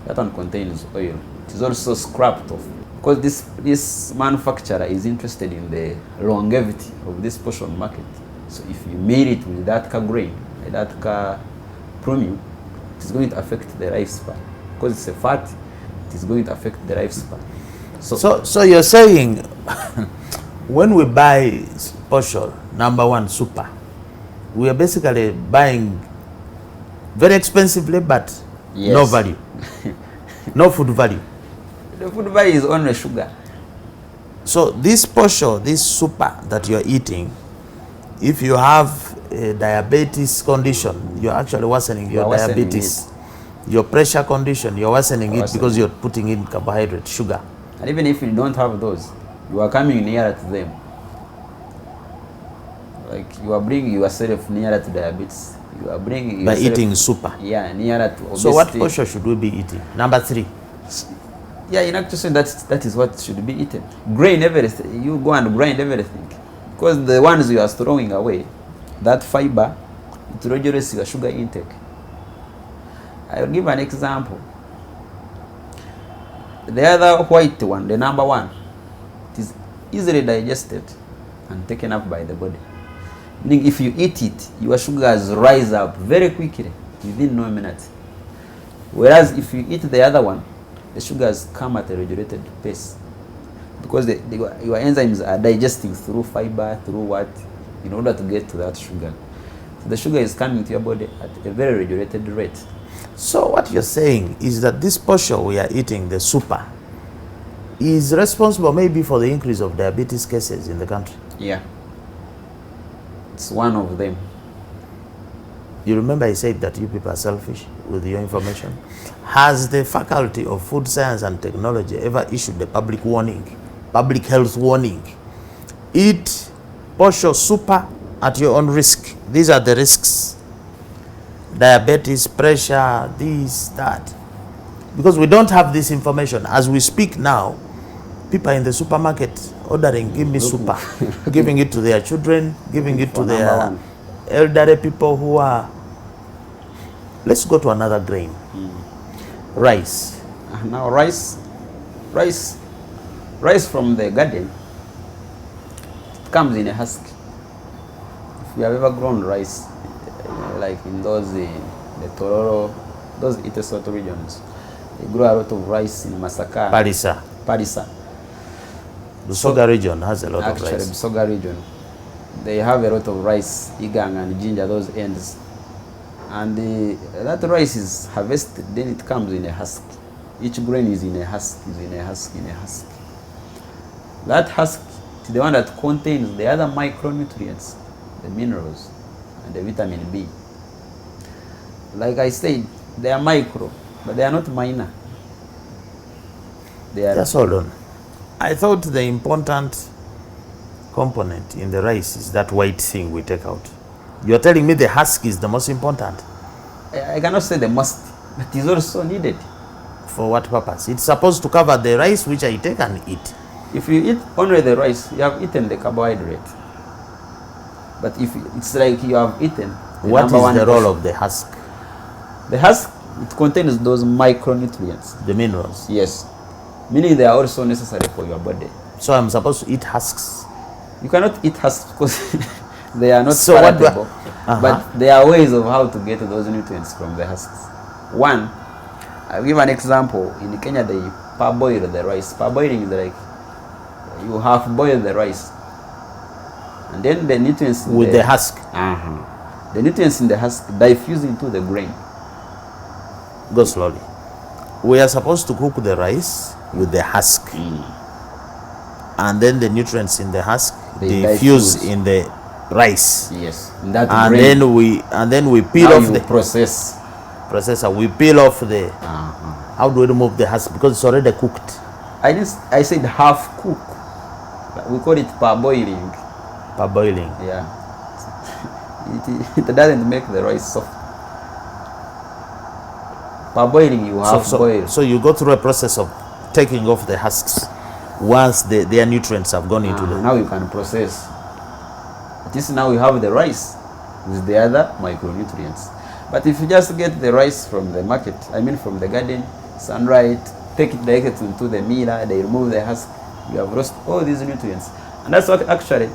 S2: That one contains oil. It is also scrapped off. Because this manufacturer is interested in the longevity of this portion market. So if you made it with that grain, that premium, it is going to affect the lifespan. Because it's a fat, it is going to affect the lifespan.
S1: So you're saying when we buy posho number one super, we are basically buying very expensively, but
S2: yes.
S1: No value. No food value.
S2: The food value is only sugar.
S1: So this posho, this super that you're eating, if you have a diabetes condition, you're actually worsening your diabetes. Your pressure condition, you're worsening it because you're putting in carbohydrate, sugar.
S2: And even if you don't have those, you are coming nearer to them. Like you are bringing yourself nearer to diabetes. You are bringing yourself,
S1: by eating super.
S2: Yeah, nearer to obesity.
S1: So what posho should we be eating? Number 3.
S2: Yeah, in actually that is what should be eaten. Grain everything. You go and grind everything. Because the ones you are throwing away, that fiber, it reduces your sugar intake. I will give an example. The other white one, the number 1, it is easily digested and taken up by the body. Meaning if you eat it, your sugars rise up very quickly, within no minutes. Whereas if you eat the other one, the sugars come at a regulated pace. Because your enzymes are digesting through fiber, through what, in order to get to that sugar. So the sugar is coming to your body at a very regulated rate.
S1: So what you're saying is that this portion we are eating, the super, is responsible maybe for the increase of diabetes cases in the country.
S2: Yeah. It's one of them.
S1: You remember I said that you people are selfish with your information? Has the Faculty of Food Science and Technology ever issued a public warning, public health warning? Eat Posho Super at your own risk. These are the risks. Diabetes, pressure, this, that. Because we don't have this information. As we speak now, people in the supermarket ordering, give me super, giving it to their children, giving it to their elderly people who are. Let's go to another grain. Rice.
S2: Now rice from the garden, it comes in a husk. If you have ever grown rice, like in those, the Tororo, those Itesoto regions, they grow a lot of rice in Masaka. Parisa.
S1: Busoga region has a lot of rice.
S2: Actually, Busoga region, they have a lot of rice, igang and ginger, those ends. And that rice is harvested, then it comes in a husk. Each grain is in a husk, That husk is the one that contains the other micronutrients, the minerals, and the vitamin B. Like I said, they are micro, but they are not minor.
S1: Just hold on. I thought the important component in the rice is that white thing we take out. You're telling me the husk is the most important?
S2: I cannot say the most, but it is also needed.
S1: For what purpose? It's supposed to cover the rice which I take and eat.
S2: If you eat only the rice, you have eaten the carbohydrate. But if it's like you have eaten,
S1: what is the role of the husk?
S2: The husk, it contains those micronutrients.
S1: The minerals?
S2: Yes. Meaning they are also necessary for your body.
S1: So I'm supposed to eat husks?
S2: You cannot eat husks because they are not
S1: so
S2: palatable. But there are ways of how to get those nutrients from the husks. One, I'll give an example. In Kenya, they parboil the rice. Parboiling is like you half boil the rice, and then the nutrients
S1: with the husk.
S2: The nutrients in the husk diffuse into the grain.
S1: Go slowly. We are supposed to cook the rice with the husk, and then the nutrients in the husk diffuse in the rice.
S2: Yes, in that
S1: and
S2: grain.
S1: then we peel off the processor. We peel off the. How do we remove the husk? Because it's already cooked.
S2: I said half cook. We call it parboiling.
S1: Parboiling.
S2: Yeah. It doesn't make the rice soft. Parboiling, you half boil.
S1: So you go through a process of taking off the husks once their nutrients have gone into the.
S2: Now you can process. At least now you have the rice with the other micronutrients. But if you just get the rice from the market, I mean from the garden, sun-dried, take it directly into the miller, they remove the husk, you have lost all these nutrients. And that's what actually,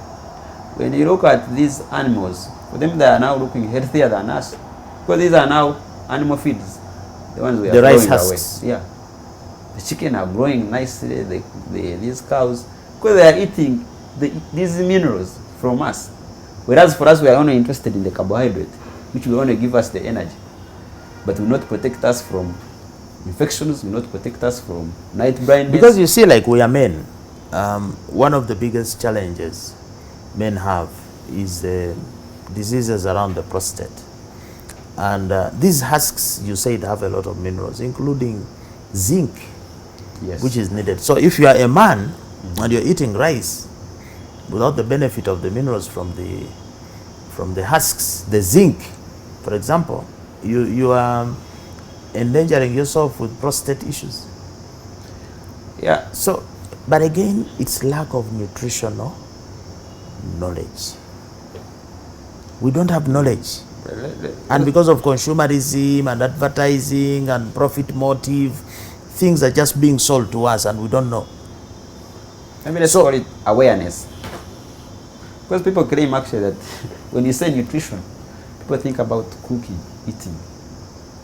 S2: when you look at these animals, for them they are now looking healthier than us. Because these are now animal feeds, the ones we are
S1: rice
S2: throwing
S1: husks.
S2: away. Yeah. The chicken are growing nicely, these cows, because they are eating these minerals from us. Whereas for us, we are only interested in the carbohydrate, which will only give us the energy, but will not protect us from infections, will not protect us from night blindness.
S1: Because you see, like we are men, one of the biggest challenges men have is diseases around the prostate. And these husks, you said, have a lot of minerals, including zinc,
S2: yes,
S1: which is needed. So if you are a man and you're eating rice without the benefit of the minerals from the husks, the zinc, for example, you are endangering yourself with prostate issues.
S2: Yeah.
S1: So, but again, it's lack of nutritional knowledge. We don't have knowledge. And because of consumerism and advertising and profit motive, things are just being sold to us and we don't know.
S2: Maybe let's call it awareness. Because people claim actually that when you say nutrition, people think about cooking, eating.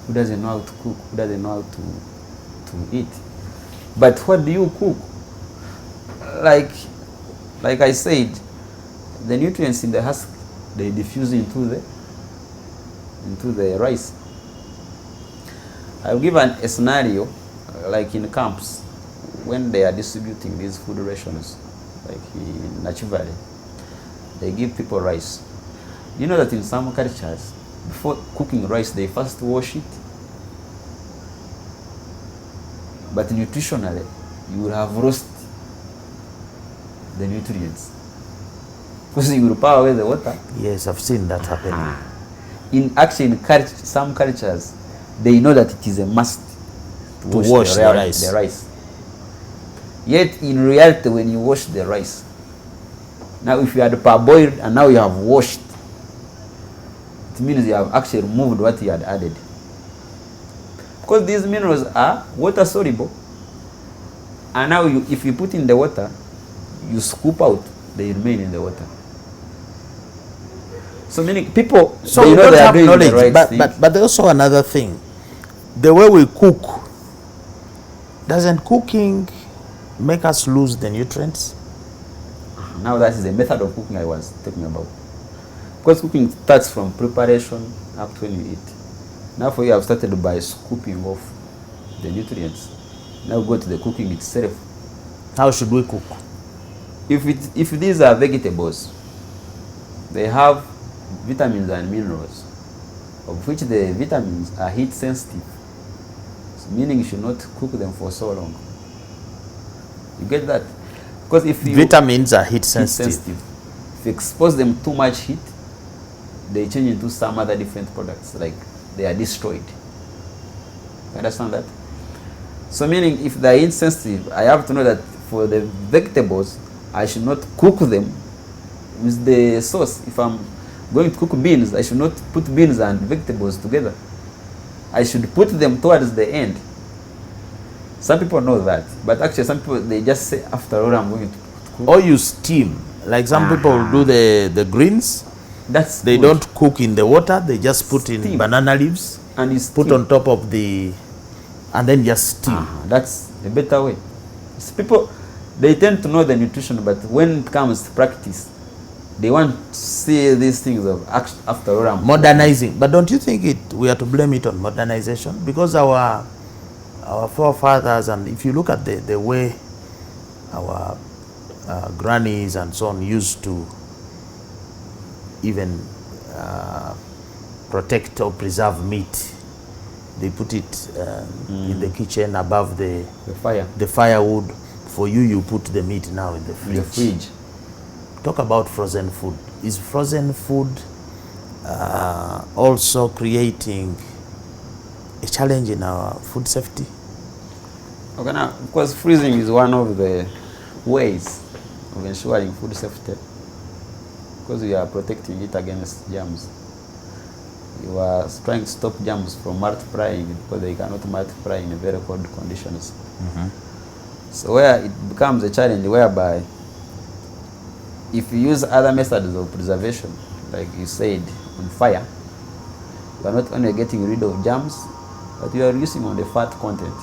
S2: Who doesn't know how to cook? Who doesn't know how to eat? But what do you cook? Like I said, the nutrients in the husk, they diffuse into into the rice. I've given a scenario, like in camps, when they are distributing these food rations, like in Nachi Valley, they give people rice. You know that in some cultures, before cooking rice, they first wash it. But nutritionally, you will have lost the nutrients. Because you will power away the water.
S1: Yes, I've seen that happening.
S2: In some cultures, they know that it is a must
S1: to wash the rice.
S2: Yet in reality, when you wash the rice, now if you had parboiled and now you have washed, it means you have actually removed what you had added. Because these minerals are water soluble, and now if you put in the water, you scoop out, they remain in the water. So many people,
S1: so
S2: they
S1: we
S2: know
S1: don't
S2: they are
S1: have
S2: doing
S1: knowledge,
S2: the right thing.
S1: but there's also another thing. The way we cook, doesn't cooking make us lose the nutrients?
S2: Now that is the method of cooking I was talking about. Because cooking starts from preparation up to when you eat. Now for you, I've started by scooping off the nutrients. Now go to the cooking itself.
S1: How should we cook?
S2: If these are vegetables, they have vitamins and minerals, of which the vitamins are heat sensitive. So meaning you should not cook them for so long. You get that? Because if you
S1: vitamins are heat sensitive.
S2: If you expose them too much heat, they change into some other different products, like they are destroyed. You understand that? So meaning if they are heat sensitive, I have to know that for the vegetables, I should not cook them with the sauce. If I'm going to cook beans, I should not put beans and vegetables together. I should put them towards the end. Some people know that, but actually some people, they just say, after all, I'm going to cook.
S1: Or you steam, like some people do the greens.
S2: That's
S1: they
S2: good.
S1: don't cook in the water, they just put in
S2: Steam.
S1: banana leaves
S2: And you
S1: put
S2: steam.
S1: on top of the, and then just steam.
S2: That's a better way. So people, they tend to know the nutrition, but when it comes to practice, they want to see these things of after all, I'm
S1: Modernizing. But don't you think we are to blame it on modernization? Because our forefathers, and if you look at the way our grannies and so on used to even protect or preserve meat, they put it in the kitchen above the firewood. For you, you put the meat now in the fridge. Talk about frozen food. Is frozen food also creating a challenge in our food safety?
S2: Okay, now, because freezing is one of the ways of ensuring food safety, because you are protecting it against germs. You are trying to stop germs from multiplying because they cannot multiply in very cold conditions. So where it becomes a challenge whereby if you use other methods of preservation, like you said, on fire, you are not only getting rid of germs, but you are reducing on the fat content.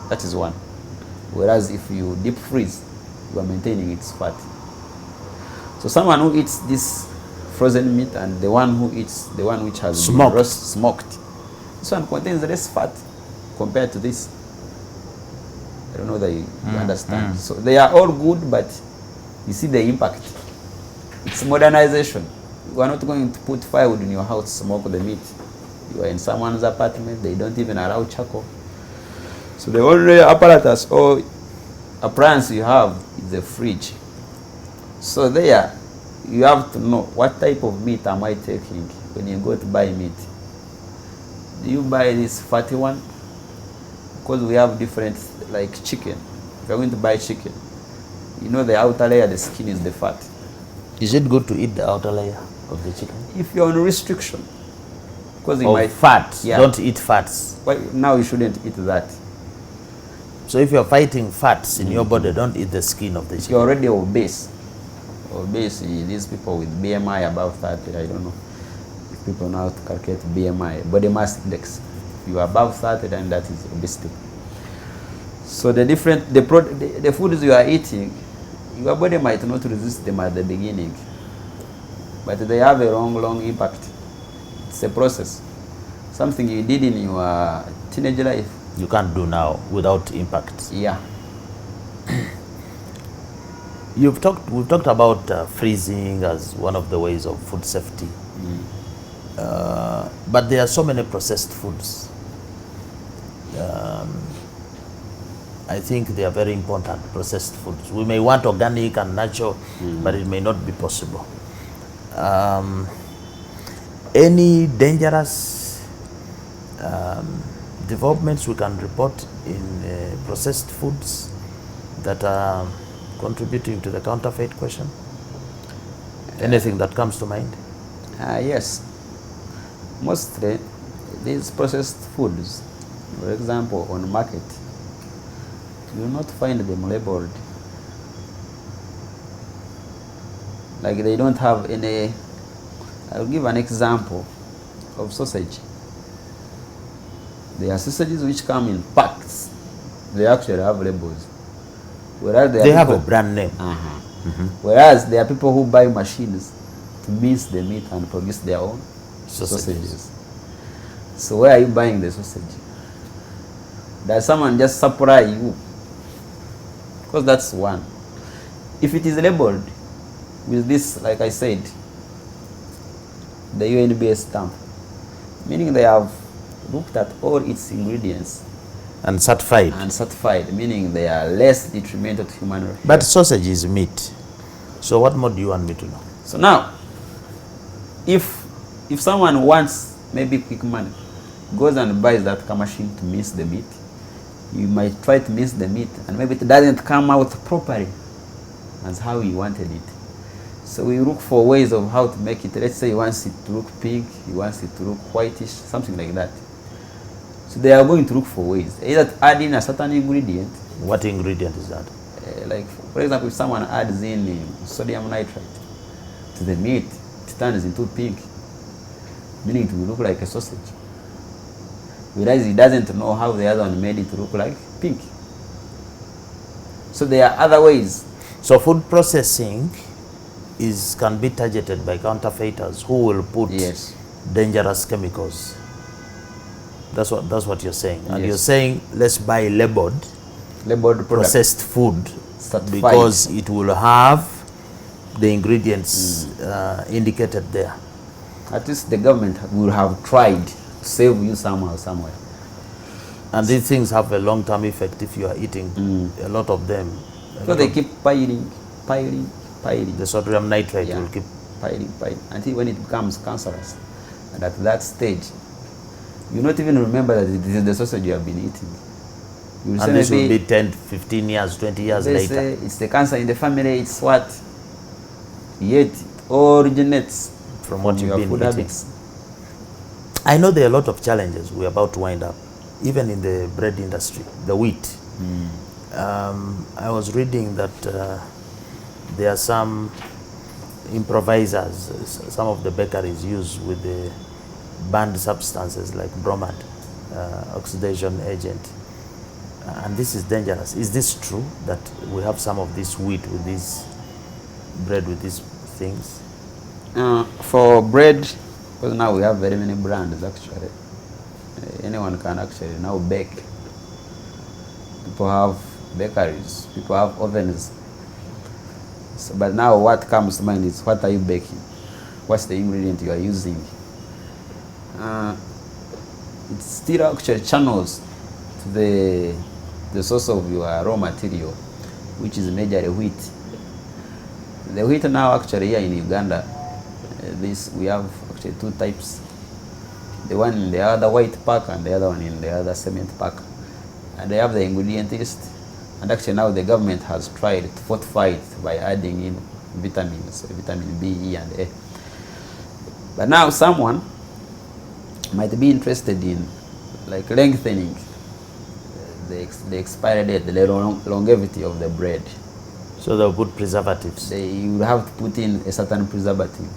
S2: That is one. Whereas if you deep freeze, you are maintaining its fat. So someone who eats this frozen meat and the one who eats the one which has been smoked, this one contains less fat compared to this. I don't know that you understand. So they are all good, but you see the impact. It's modernization. You are not going to put firewood in your house to smoke the meat. You are in someone's apartment, they don't even allow charcoal. So the only apparatus or appliance you have is the fridge. So there, you have to know what type of meat am I taking when you go to buy meat. Do you buy this fatty one? Because we have different, like chicken. If you're going to buy chicken, you know the outer layer, the skin is the fat.
S1: Is it good to eat the outer layer of the chicken?
S2: If you're on restriction, because it
S1: of
S2: might
S1: fat, don't eat fats.
S2: Well, now you shouldn't eat that.
S1: So if you're fighting fats in your body, don't eat the skin of the chicken.
S2: You're already obese. Obese, these people with BMI above 30, I don't know if people know how to calculate BMI, body mass index. If you are above 30, then that is obesity. So the foods you are eating, your body might not resist them at the beginning, but they have a long impact. It's a process. Something you did in your teenage life.
S1: You can't do now without impact.
S2: Yeah.
S1: We've talked about freezing as one of the ways of food safety. But there are so many processed foods. I think they are very important, processed foods. We may want organic and natural, but it may not be possible. Any dangerous developments we can report in processed foods that are contributing to the counterfeit question? Anything that comes to mind?
S2: Yes. Mostly, these processed foods, for example, on the market, you will not find them labeled. Like they don't have any. I'll give an example of sausage. There are sausages which come in packs. They actually have labels. Whereas
S1: they have a brand name.
S2: Whereas there are people who buy machines to mince the meat and produce their own sausages. So where are you buying the sausage? Does someone just supply you? Because that's one. If it is labeled with this, like I said, the UNBS stamp, meaning they have looked at all its ingredients
S1: and certified.
S2: Meaning they are less detrimental to human health.
S1: But sausage is meat. So what more do you want me to know?
S2: So now, if someone wants maybe quick money, goes and buys that machine to mince the meat, you might try to mince the meat and maybe it doesn't come out properly as how you wanted it. So we look for ways of how to make it. Let's say he wants it to look pink, he wants it to look whitish, something like that. So they are going to look for ways, either to add in a certain ingredient.
S1: What ingredient is that?
S2: Like, for example, if someone adds in sodium nitrite to the meat, it turns into pink, meaning it will look like a sausage. Whereas he doesn't know how the other one made it look like pink. So there are other ways.
S1: So food processing can be targeted by counterfeiters who will put dangerous chemicals. That's what you're saying. And you're saying let's buy labeled processed food certified, because it will have the ingredients indicated there.
S2: At least the government will have tried to save you somehow, somewhere.
S1: And these things have a long-term effect if you are eating a lot of them.
S2: So they keep piling.
S1: The sodium nitrate will keep
S2: piling until when it becomes cancerous. And at that stage, you not even remember that it is the sausage you have been eating.
S1: And this will be 10, 15 years, 20 years later.
S2: It's the cancer in the family, it's what? Yet it originates
S1: from what you've been
S2: food
S1: eating.
S2: Habits.
S1: I know there are a lot of challenges we're about to wind up, even in the bread industry, the wheat. I was reading that there are some improvisers, some of the bakeries use with the banned substances like bromide, oxidation agent. And this is dangerous. Is this true that we have some of this wheat with this bread with these things?
S2: For bread, because now we have very many brands actually. Anyone can actually now bake. People have bakeries, people have ovens. So, but now what comes to mind is what are you baking? What's the ingredient you are using? It's still actually channels to the source of your raw material, which is majorly wheat. The wheat now actually here in Uganda, we have actually two types. The one in the other white pack and the other one in the other cement pack. And they have the ingredient list. And actually now the government has tried to fortify it by adding in vitamins, vitamin B, E, and A. But now someone might be interested in like lengthening the expiry date, the longevity of the bread.
S1: So they'll put preservatives.
S2: You will have to put in a certain preservative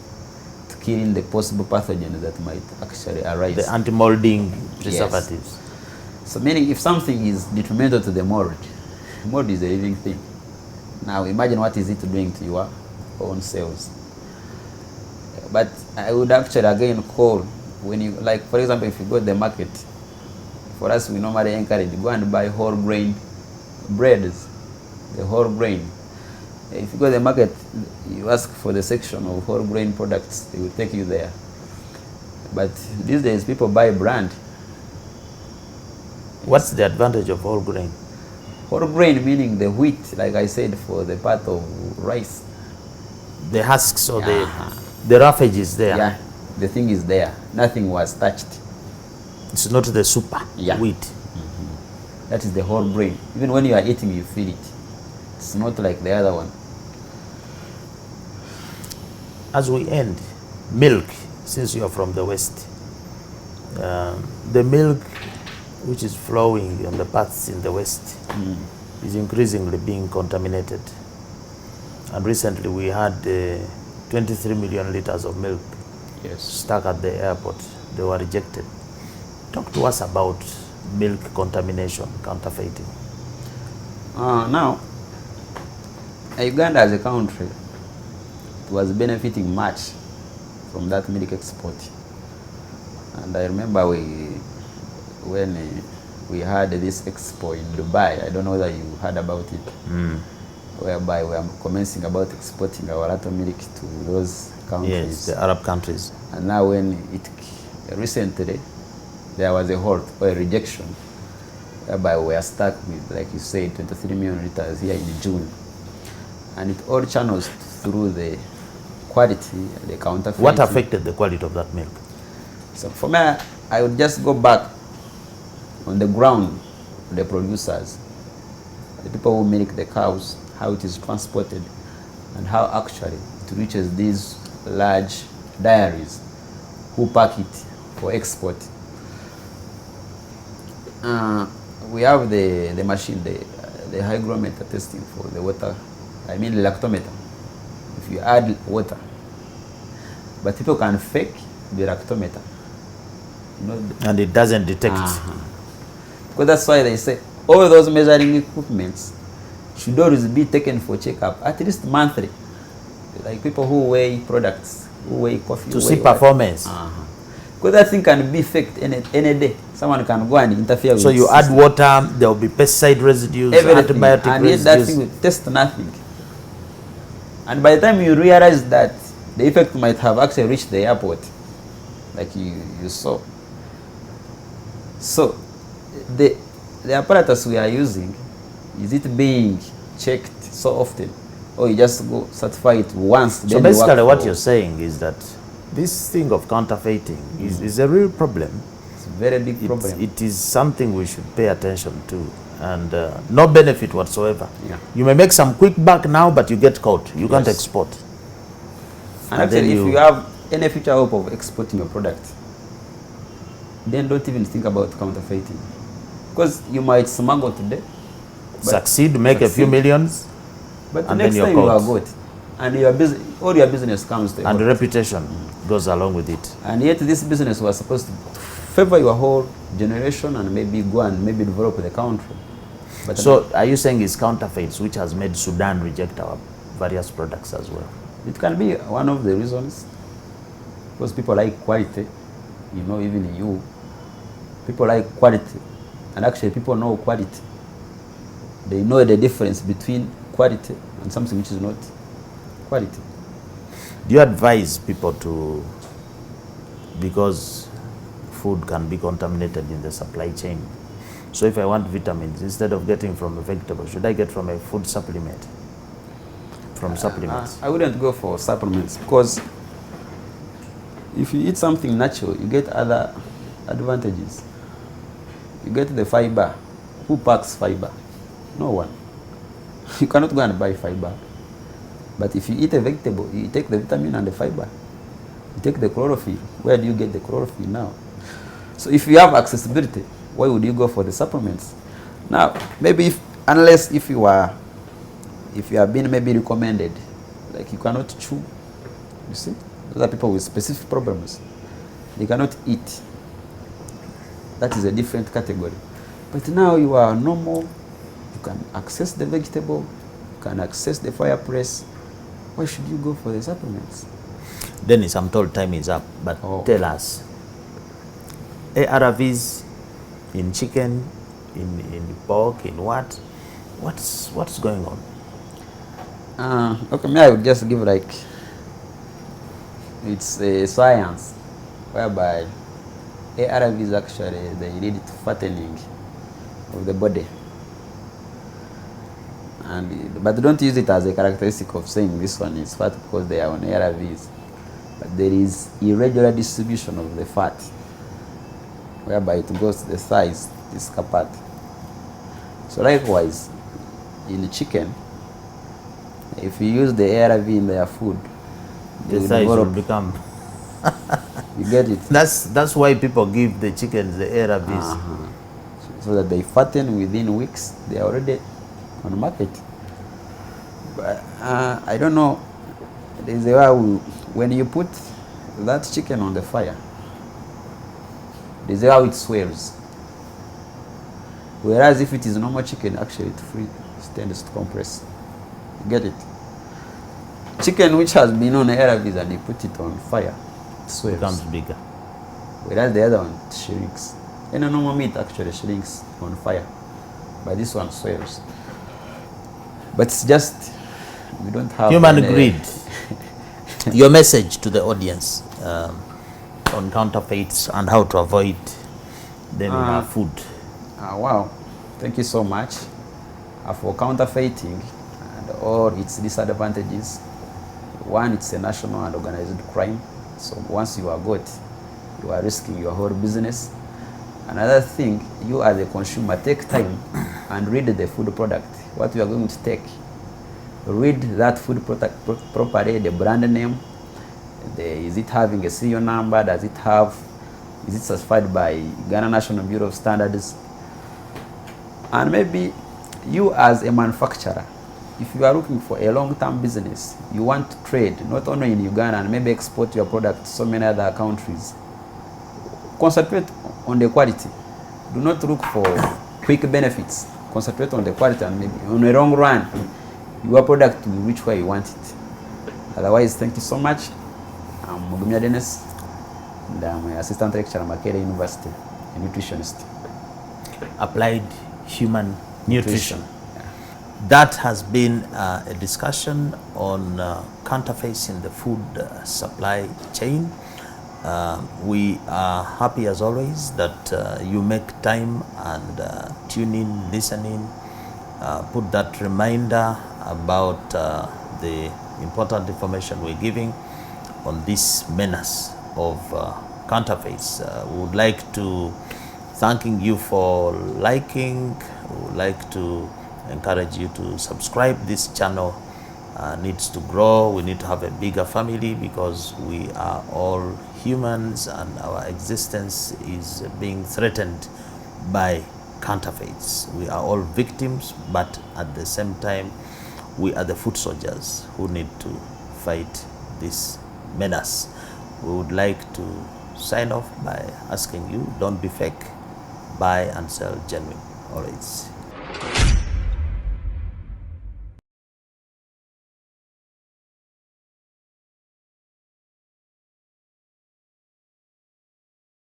S2: to kill in the possible pathogens that might actually arise.
S1: The anti-molding preservatives.
S2: Yes. So meaning if something is detrimental to the mold is a living thing. Now imagine what is it doing to your own cells. But I would actually again call when you, like for example, if you go to the market, for us we normally encourage go and buy whole grain breads, the whole grain. If you go to the market, you ask for the section of whole grain products, they will take you there. But these days people buy brand.
S1: What's the advantage of whole grain?
S2: Whole grain meaning the wheat, like I said, for the part of rice.
S1: The husks or the roughage is there.
S2: Yeah, the thing is there. Nothing was touched.
S1: It's not the super wheat.
S2: That is the whole grain. Even when you are eating, you feel it. It's not like the other one.
S1: As we end, milk, since you are from the West, the milk which is flowing on the paths in the West is increasingly being contaminated. And recently we had 23 million liters of milk stuck at the airport. They were rejected. Talk to us about milk contamination, counterfeiting.
S2: Now, Uganda as a country was benefiting much from that milk export. And I remember when we had this expo in Dubai, I don't know whether you heard about it, whereby we are commencing about exporting our Lato milk to those countries.
S1: Yes, the Arab countries.
S2: And now when recently, there was a halt or a rejection, whereby we are stuck with, like you said, 23 million liters here in June. And it all channels through the quality, the counterfeit.
S1: What affected the quality of that milk?
S2: So for me, I would just go back on the ground, the producers, the people who milk the cows, how it is transported, and how actually it reaches these large dairies who pack it for export. We have the machine, the hygrometer testing for the water, I mean the lactometer. If you add water, but people can fake the lactometer. You know,
S1: and it doesn't detect.
S2: Because that's why they say all those measuring equipments should always be taken for checkup, at least monthly. Like people who weigh products, who weigh coffee.
S1: To see performance.
S2: Because that thing can be faked any day. Someone can go and interfere with it.
S1: So you add water, there will be pesticide residues,
S2: everything,
S1: antibiotic
S2: and
S1: residues.
S2: yet that thing will test nothing. And by the time you realize that the effect might have actually reached the airport, like you saw. So the apparatus we are using, is it being checked so often, or you just go certify it once?
S1: So basically what you're saying is that this thing of counterfeiting is a real problem.
S2: It's a very big problem.
S1: It is something we should pay attention to, and no benefit whatsoever. You may make some quick buck now, but you get caught. You can't export.
S2: And actually, if you have any future hope of exporting your product, then don't even think about counterfeiting. Because you might smuggle today,
S1: succeed, make a few millions,
S2: but the
S1: and
S2: next
S1: then
S2: time
S1: you're
S2: you are
S1: caught.
S2: good, and all your business comes to
S1: and reputation goes along with it.
S2: And yet this business was supposed to favor your whole generation and maybe go and maybe develop the country. But
S1: so are you saying it's counterfeits which has made Sudan reject our various products as well?
S2: It can be one of the reasons, because people like quality, you know, even you, people like quality, and actually people know quality. They know the difference between quality and something which is not quality.
S1: Do you advise people to, because food can be contaminated in the supply chain, so if I want vitamins, instead of getting from a vegetable, should I get from a food supplement? From supplements?
S2: I wouldn't go for supplements, because if you eat something natural, you get other advantages. You get the fiber. Who packs fiber? No one. You cannot go and buy fiber. But if you eat a vegetable, you take the vitamin and the fiber. You take the chlorophyll. Where do you get the chlorophyll now? So if you have accessibility, why would you go for the supplements? Now, maybe unless you have been maybe recommended, like you cannot chew. You see, those are people with specific problems. They cannot eat. That is a different category. But now you are normal. You can access the vegetable. You can access the fireplace. Why should you go for the supplements?
S1: Dennis, I'm told time is up, but tell us, ARVs in chicken, in pork, in what? What's going on?
S2: Okay, me I would just give like, it's a science whereby ARVs actually they lead to fattening of the body, but don't use it as a characteristic of saying this one is fat because they are on ARVs. But there is irregular distribution of the fat, whereby it goes to the thighs, this part. So likewise, in chicken, if you use the ARV in their food,
S1: The size will become.
S2: You get it?
S1: That's why people give the chickens the ARVs.
S2: So that they fatten within weeks, they are already on the market. But I don't know. There's a way when you put that chicken on the fire, there's a how it swells. Whereas if it is normal chicken, actually it tends to compress. You get it? Chicken which has been on ARVs and you put it on fire, it swells.
S1: Becomes bigger.
S2: Whereas the other one shrinks. And a normal meat actually shrinks on fire, but this one swells. But it's just, we don't have
S1: human greed. Your message to the audience on counterfeits and how to avoid them in our food.
S2: Wow, thank you so much for counterfeiting and all its disadvantages. One, it's a national and organized crime. So once you are caught, you are risking your whole business. Another thing, you as a consumer, take time and read the food product, what you are going to take. Read that food product properly, the brand name, is it having a serial number, is it certified by Ghana National Bureau of Standards? And maybe you as a manufacturer, if you are looking for a long-term business, you want to trade not only in Uganda and maybe export your product to so many other countries, concentrate on the quality. Do not look for quick benefits. Concentrate on the quality, and maybe on the long run, your product will reach where you want it. Otherwise, thank you so much. I'm Mugumya Dennis, and I'm an assistant lecturer at Makerere University, a nutritionist.
S1: Applied human nutrition. That has been a discussion on counterfeits in the food supply chain. We are happy as always that you make time and tune in, listening, put that reminder about the important information we're giving on this menace of counterfeits. We would like to thanking you for liking. We would like to encourage you to subscribe. This channel needs to grow. We need to have a bigger family because we are all humans and our existence is being threatened by counterfeits. We are all victims, but at the same time, we are the foot soldiers who need to fight this menace. We would like to sign off by asking you, don't be fake, buy and sell genuine. Always.